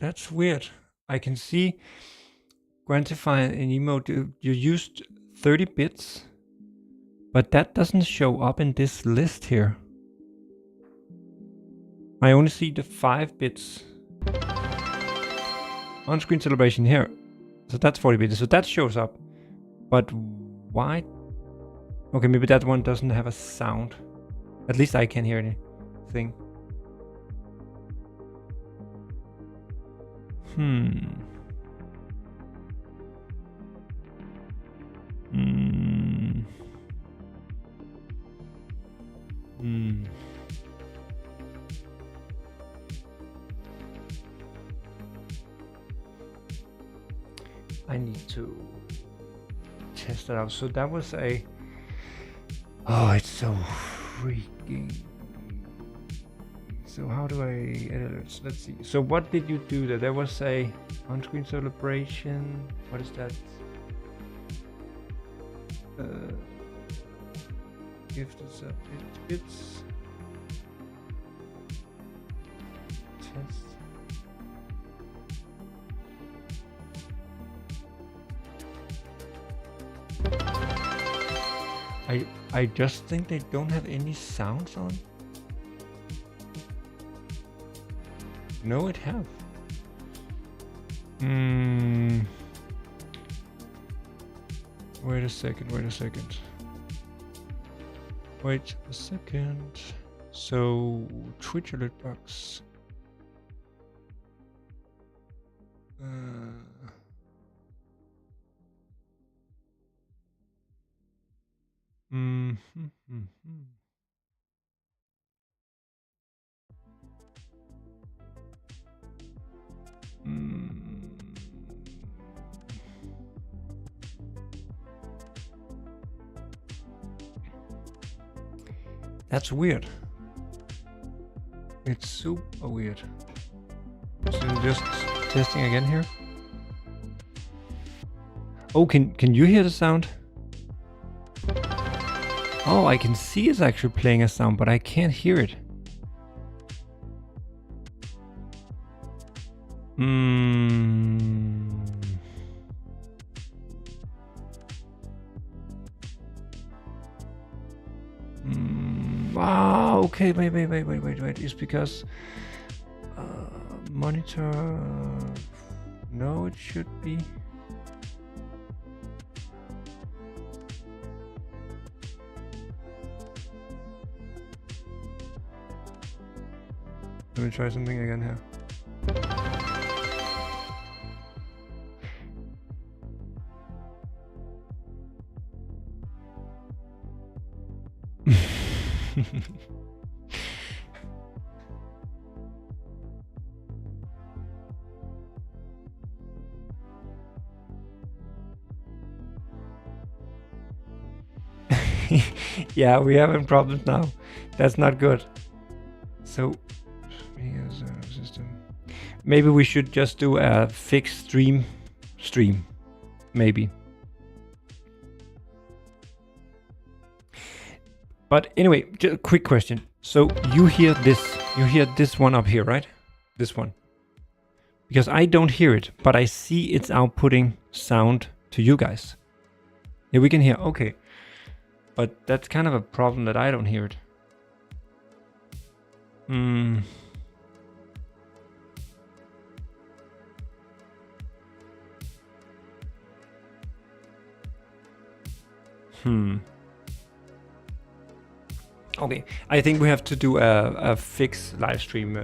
That's weird. I can see quantify an emote. You used 30 bits, but that doesn't show up in this list here. I only see the 5 bits. On-screen celebration here. So that's 40 bits. So that shows up. But why? Okay, maybe that one doesn't have a sound. At least I can hear anything. I need to test that out. So that was a... Oh, it's so freaking... So how do I edit it? Let's see. So what did you do there? There was a on-screen celebration. What is that? Gift is up. It's test. I just think they don't have any sounds on. No, it have. Wait a second. So Twitch alert box. That's weird. It's super weird. So just testing again here. Oh, can you hear the sound? Oh, I can see it's actually playing a sound, but I can't hear it. Wow, okay, wait. It's because monitor No, it should be. Let me try something again here. Yeah, we're having problems now. That's not good. So, here's our system. Maybe we should just do a fixed stream. Maybe. But anyway, just a quick question. So you hear this one up here, right? This one. Because I don't hear it, but I see it's outputting sound to you guys. Yeah, we can hear, okay. But that's kind of a problem that I don't hear it. Okay, I think we have to do a fixed live stream.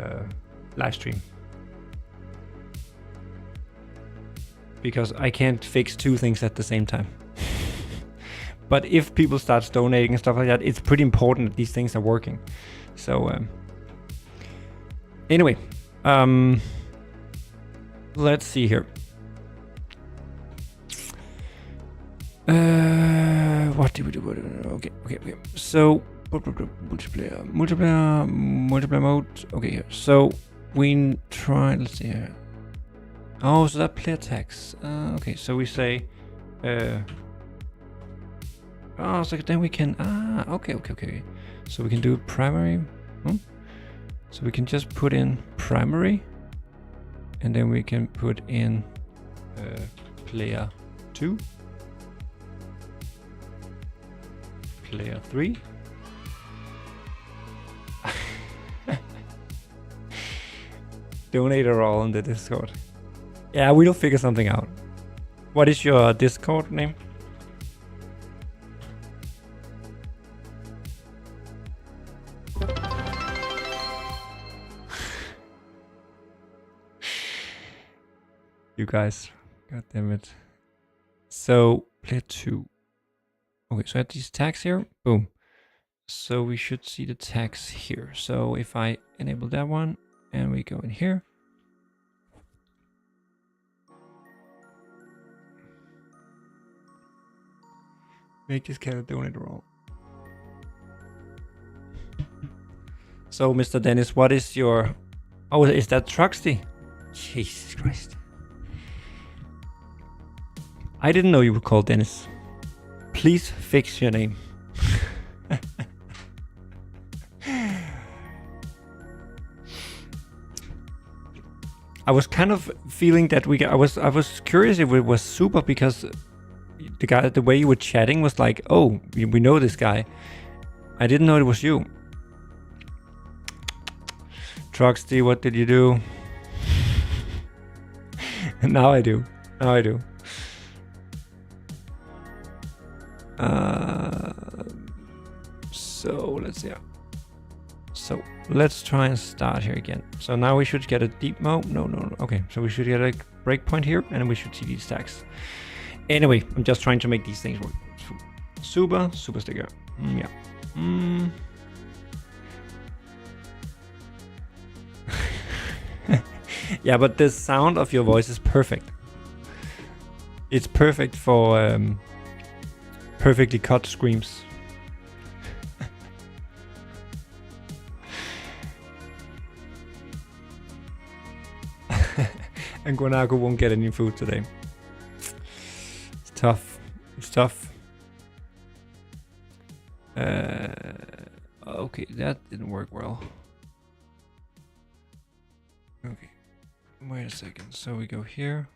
Because I can't fix two things at the same time. But if people start donating and stuff like that, it's pretty important that these things are working. So anyway, let's see here. What do we do? Okay. So multiplayer mode. Okay, here. So we try. Let's see here. Oh, so that player tags. Okay, so we say. Oh, so then we can. Okay. So we can do primary. So we can just put in primary, and then we can put in player 2, player 3. Donate all on the Discord. Yeah, we'll figure something out. What is your Discord name? You guys, god damn it. So player 2. Okay, so I have these tags here. Boom. So we should see the tags here. So if I enable that one and we go in here. Make this cat a donate roll. So Mr. Dennis, what is your... Oh, is that Truxty? Jesus Christ. I didn't know you were called Dennis. Please fix your name. I was kind of feeling that I was curious if it was Super, because the way you were chatting was like, oh, we know this guy. I didn't know it was you. Truxty, what did you do? Now I do. So let's see. So let's try and start here again. So now we should get a deep mode. No. Okay, so we should get a breakpoint here, and we should see these tags. Anyway, I'm just trying to make these things work. Super sticker. Yeah. Yeah, but the sound of your voice is perfect. It's perfect for perfectly cut screams. And Guanaco won't get any food today. It's tough. Okay, that didn't work well. Okay, wait a second. So we go here.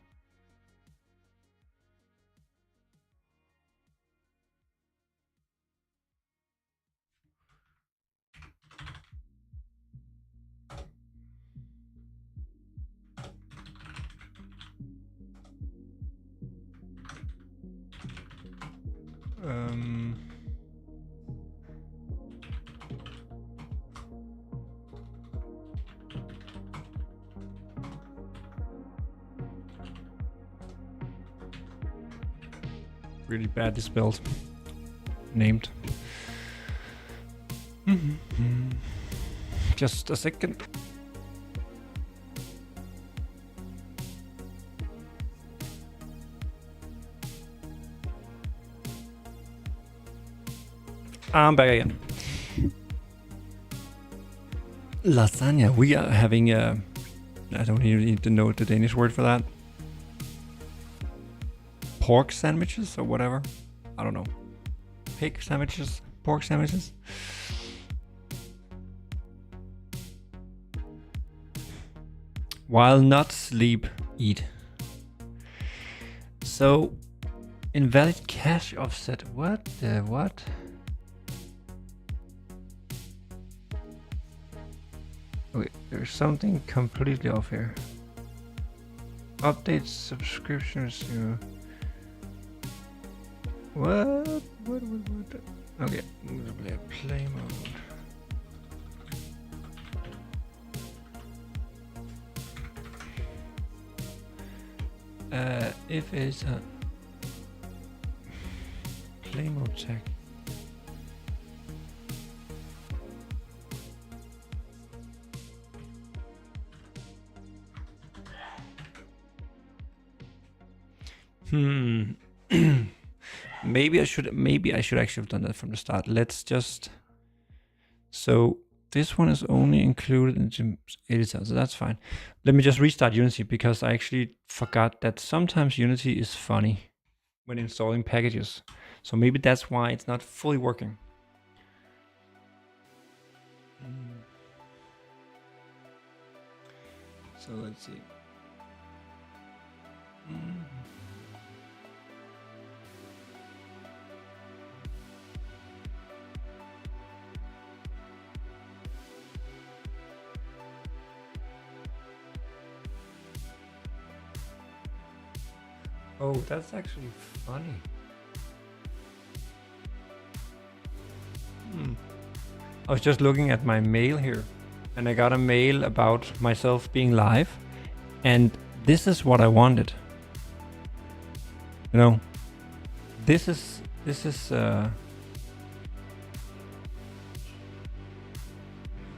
Really badly spelled. Named. Just a second. I'm back again. Lasagna. We are having I don't even need to know the Danish word for that. Pork sandwiches or whatever. I don't know. Pig sandwiches, pork sandwiches. While not sleep, eat. So, invalid cache offset. What the what? Okay, there's something completely off here. Update subscriptions to. What? Okay, I'm gonna play play mode. If it's a play mode tag. Maybe I should actually have done that from the start. Let's just. So this one is only included in the editor, so that's fine. Let me just restart Unity because I actually forgot that sometimes Unity is funny when installing packages. So maybe that's why it's not fully working. So let's see. Oh, that's actually funny. I was just looking at my mail here, and I got a mail about myself being live, and this is what I wanted. You know, this is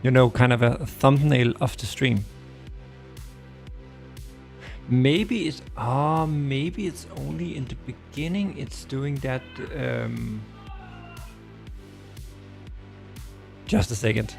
you know, kind of a thumbnail of the stream. Maybe it's only in the beginning it's doing that. Just a second.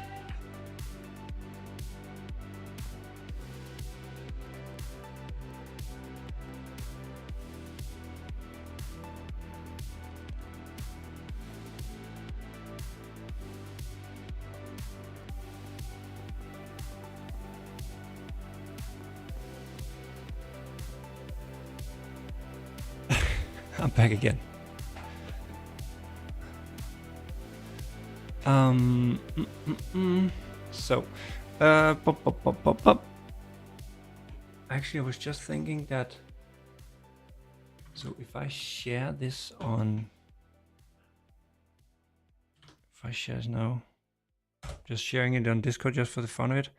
I'm back again. So, actually, I was just thinking that. So, if I share this on, if I share it now, just sharing it on Discord just for the fun of it.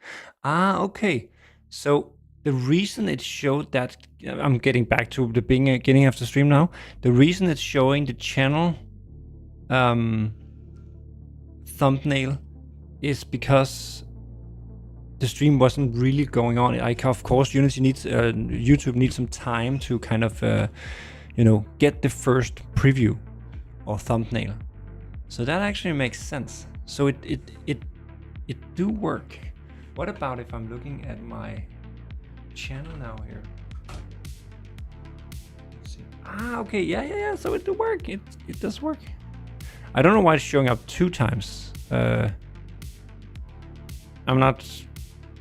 Okay. So the reason it showed that, I'm getting back to the beginning of the stream now. The reason it's showing the channel thumbnail is because the stream wasn't really going on. Of course, Unity needs, YouTube needs some time to kind of, get the first preview or thumbnail. So that actually makes sense. So it do work. What about if I'm looking at my channel now here? Let's see. Okay, yeah. So it do work. It does work. I don't know why it's showing up 2 times. I'm not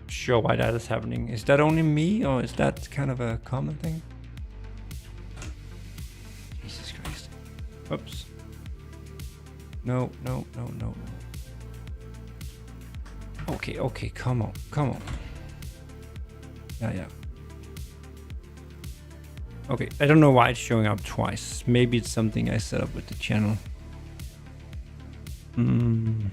sure why that is happening. Is that only me, or is that kind of a common thing? Jesus Christ. Oops. No. Okay, come on. Yeah. Okay, I don't know why it's showing up twice. Maybe it's something I set up with the channel. Hmm.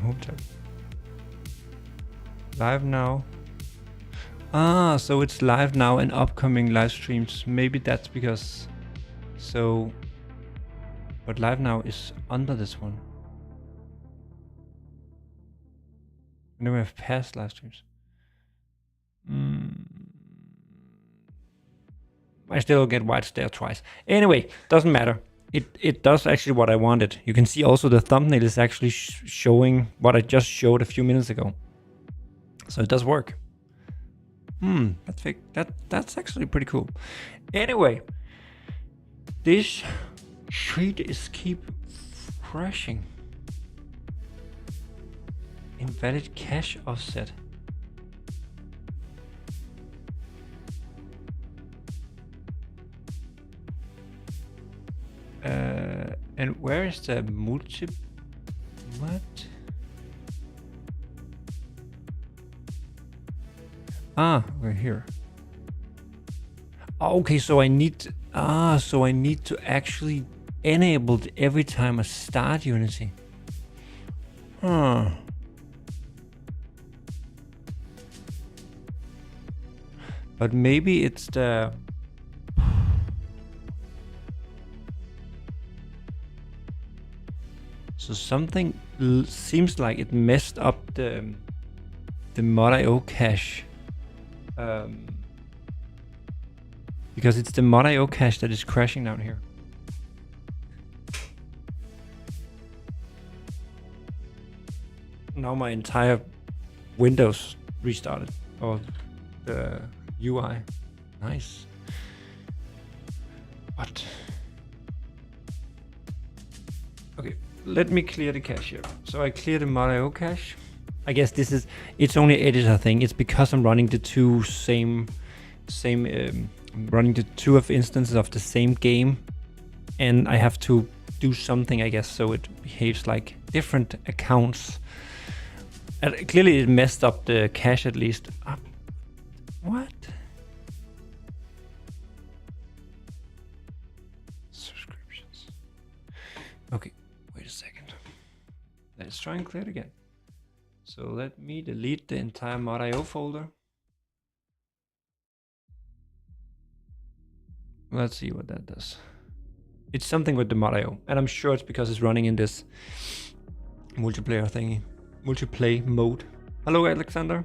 Hotel. Live now. Ah, so it's live now and upcoming live streams. Maybe that's because... So... But live now is under this one. And then we have past live streams. I still get why it's there twice. Anyway, doesn't matter. It does actually what I wanted. You can see also the thumbnail is actually showing what I just showed a few minutes ago. So it does work. That's actually pretty cool. Anyway, this sheet is keep crashing. Invalid cache offset. And where is the multi? What? Ah, we're here. Okay, so I need to actually enable it every time I start Unity. Huh. But maybe it's the... So something seems like it messed up the mod.io cache. Because it's the mod.io cache that is crashing down here. Now my entire Windows restarted, or the UI. Nice. What? Okay, let me clear the cache here. So I clear the mod.io cache. I guess it's only editor thing. It's because I'm running the two running the two of instances of the same game, and I have to do something, I guess, so it behaves like different accounts. Clearly it messed up the cache at least. What? Subscriptions. Okay, wait a second. Let's try and clear it again. So let me delete the entire mod.io folder. Let's see what that does. It's something with the mod.io, and I'm sure it's because it's running in this multiplayer thingy. Multiplay mode. Hello, Alexander.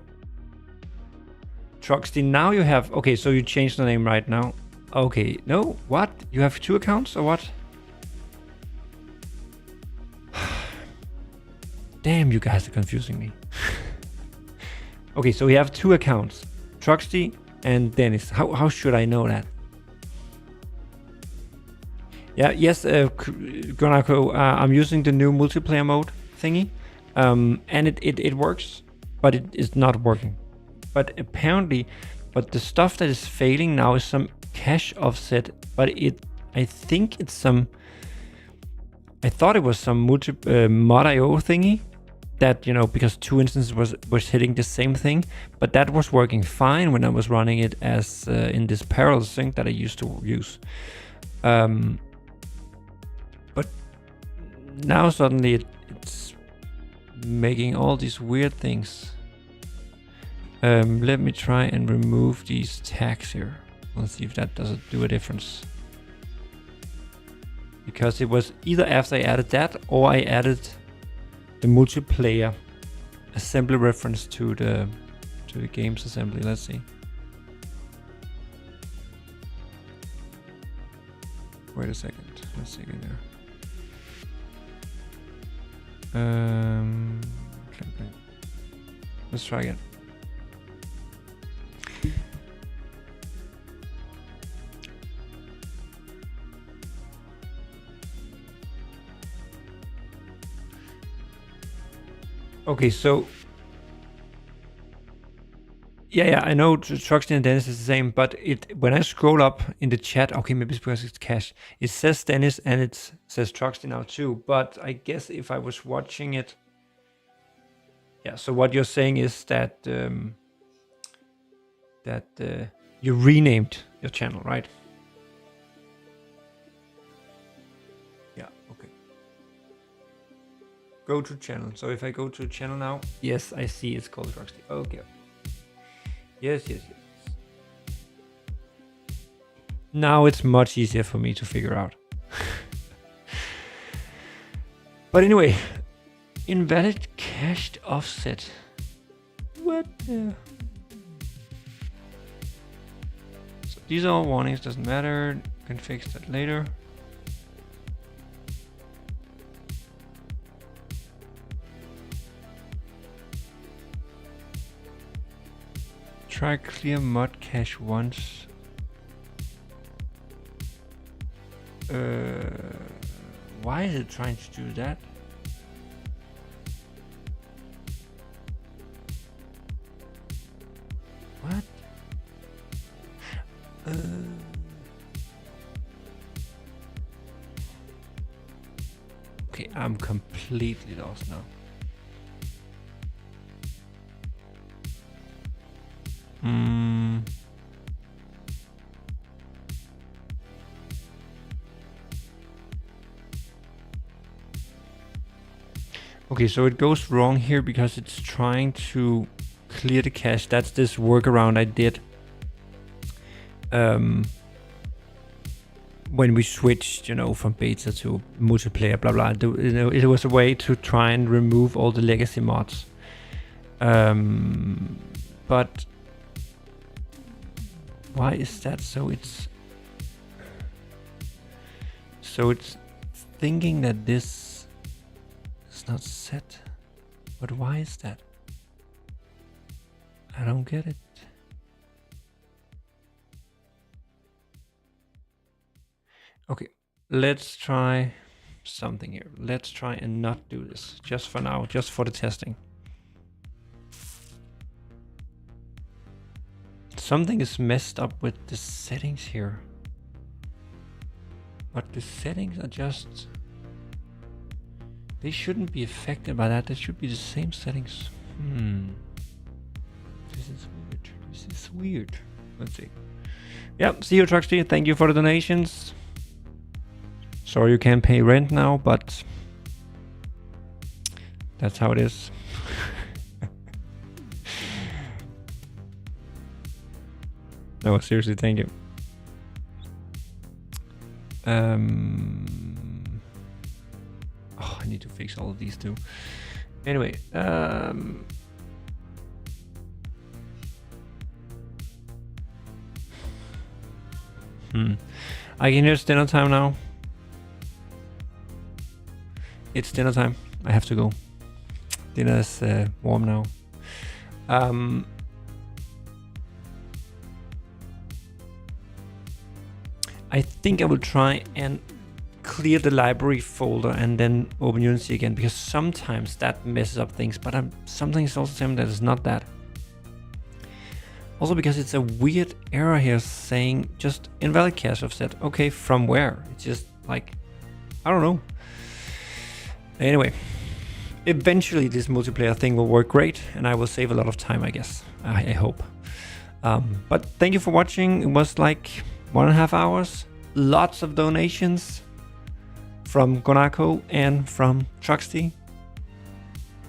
Truxty, now you have... Okay, so you changed the name right now. Okay, no, what? You have two accounts or what? Damn, you guys are confusing me. Okay, so we have two accounts. Truxty and Dennis. How should I know that? Yeah, yes, Gonako, I'm using the new multiplayer mode thingy. And it works, but it is not working. But apparently, the stuff that is failing now is some cache offset, but I think it's some... I thought it was some mod.io thingy that, you know, because two instances was hitting the same thing, but that was working fine when I was running it as in this parallel sync that I used to use. But now suddenly it's making all these weird things. Let me try and remove these tags here. Let's see if that doesn't do a difference. Because it was either after I added that or I added the multiplayer assembly reference to the game's assembly. Let's see. Wait a second. Let's see again there. Let's try again. Okay, so Yeah, I know Truxty and Dennis is the same, but when I scroll up in the chat, okay, maybe it's because it's cash. It says Dennis and it says Truxty now too, but I guess if I was watching it, yeah. So what you're saying is that you renamed your channel, right? Yeah. Okay. Go to channel. So if I go to channel now, yes, I see it's called Truxty. Okay. Yes. Now it's much easier for me to figure out. But anyway, invalid cached offset. What the? So these are all warnings, doesn't matter. Can fix that later. Try clear mod cache once. Why is it trying to do that? What? Okay, I'm completely lost now. Okay, so it goes wrong here because it's trying to clear the cache. That's this workaround I did when we switched, from beta to multiplayer, blah blah. It was a way to try and remove all the legacy mods. But why is that? So it's thinking that this is not set. But why is that? I don't get it. Okay, let's try something here. Let's try and not do this just for now, just for the testing. Something is messed up with the settings here. But the settings are just... they shouldn't be affected by that. They should be the same settings. This is weird. This is weird. Let's see. Yep, see you, Truxty. Thank you for the donations. Sorry you can't pay rent now, but that's how it is. No, seriously, thank you. Oh, I need to fix all of these too. Anyway, I can hear it's dinner time now. It's dinner time. I have to go. Dinner is warm now. I think I will try and clear the library folder and then open Unity again, because sometimes that messes up things, but something is also telling me that it's not that. Also because it's a weird error here saying just invalid cache offset. Okay, from where? It's just like, I don't know. Anyway, eventually this multiplayer thing will work great and I will save a lot of time, I guess. I hope. But thank you for watching. It was like 1.5 hours. Lots of donations from Gonako and from Truxty.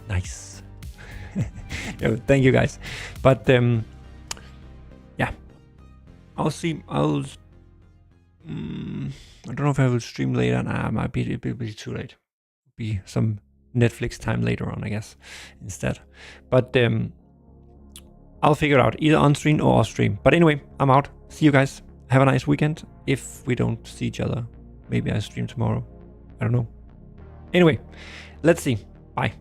Nice. Yo, thank you guys. But yeah, I'll see. I don't know if I will stream later. Nah, it might be a bit too late. Be some Netflix time later on, I guess, instead. But I'll figure it out either on stream or off stream. But anyway, I'm out. See you guys. Have a nice weekend. If we don't see each other, maybe I stream tomorrow. I don't know. Anyway, let's see. Bye.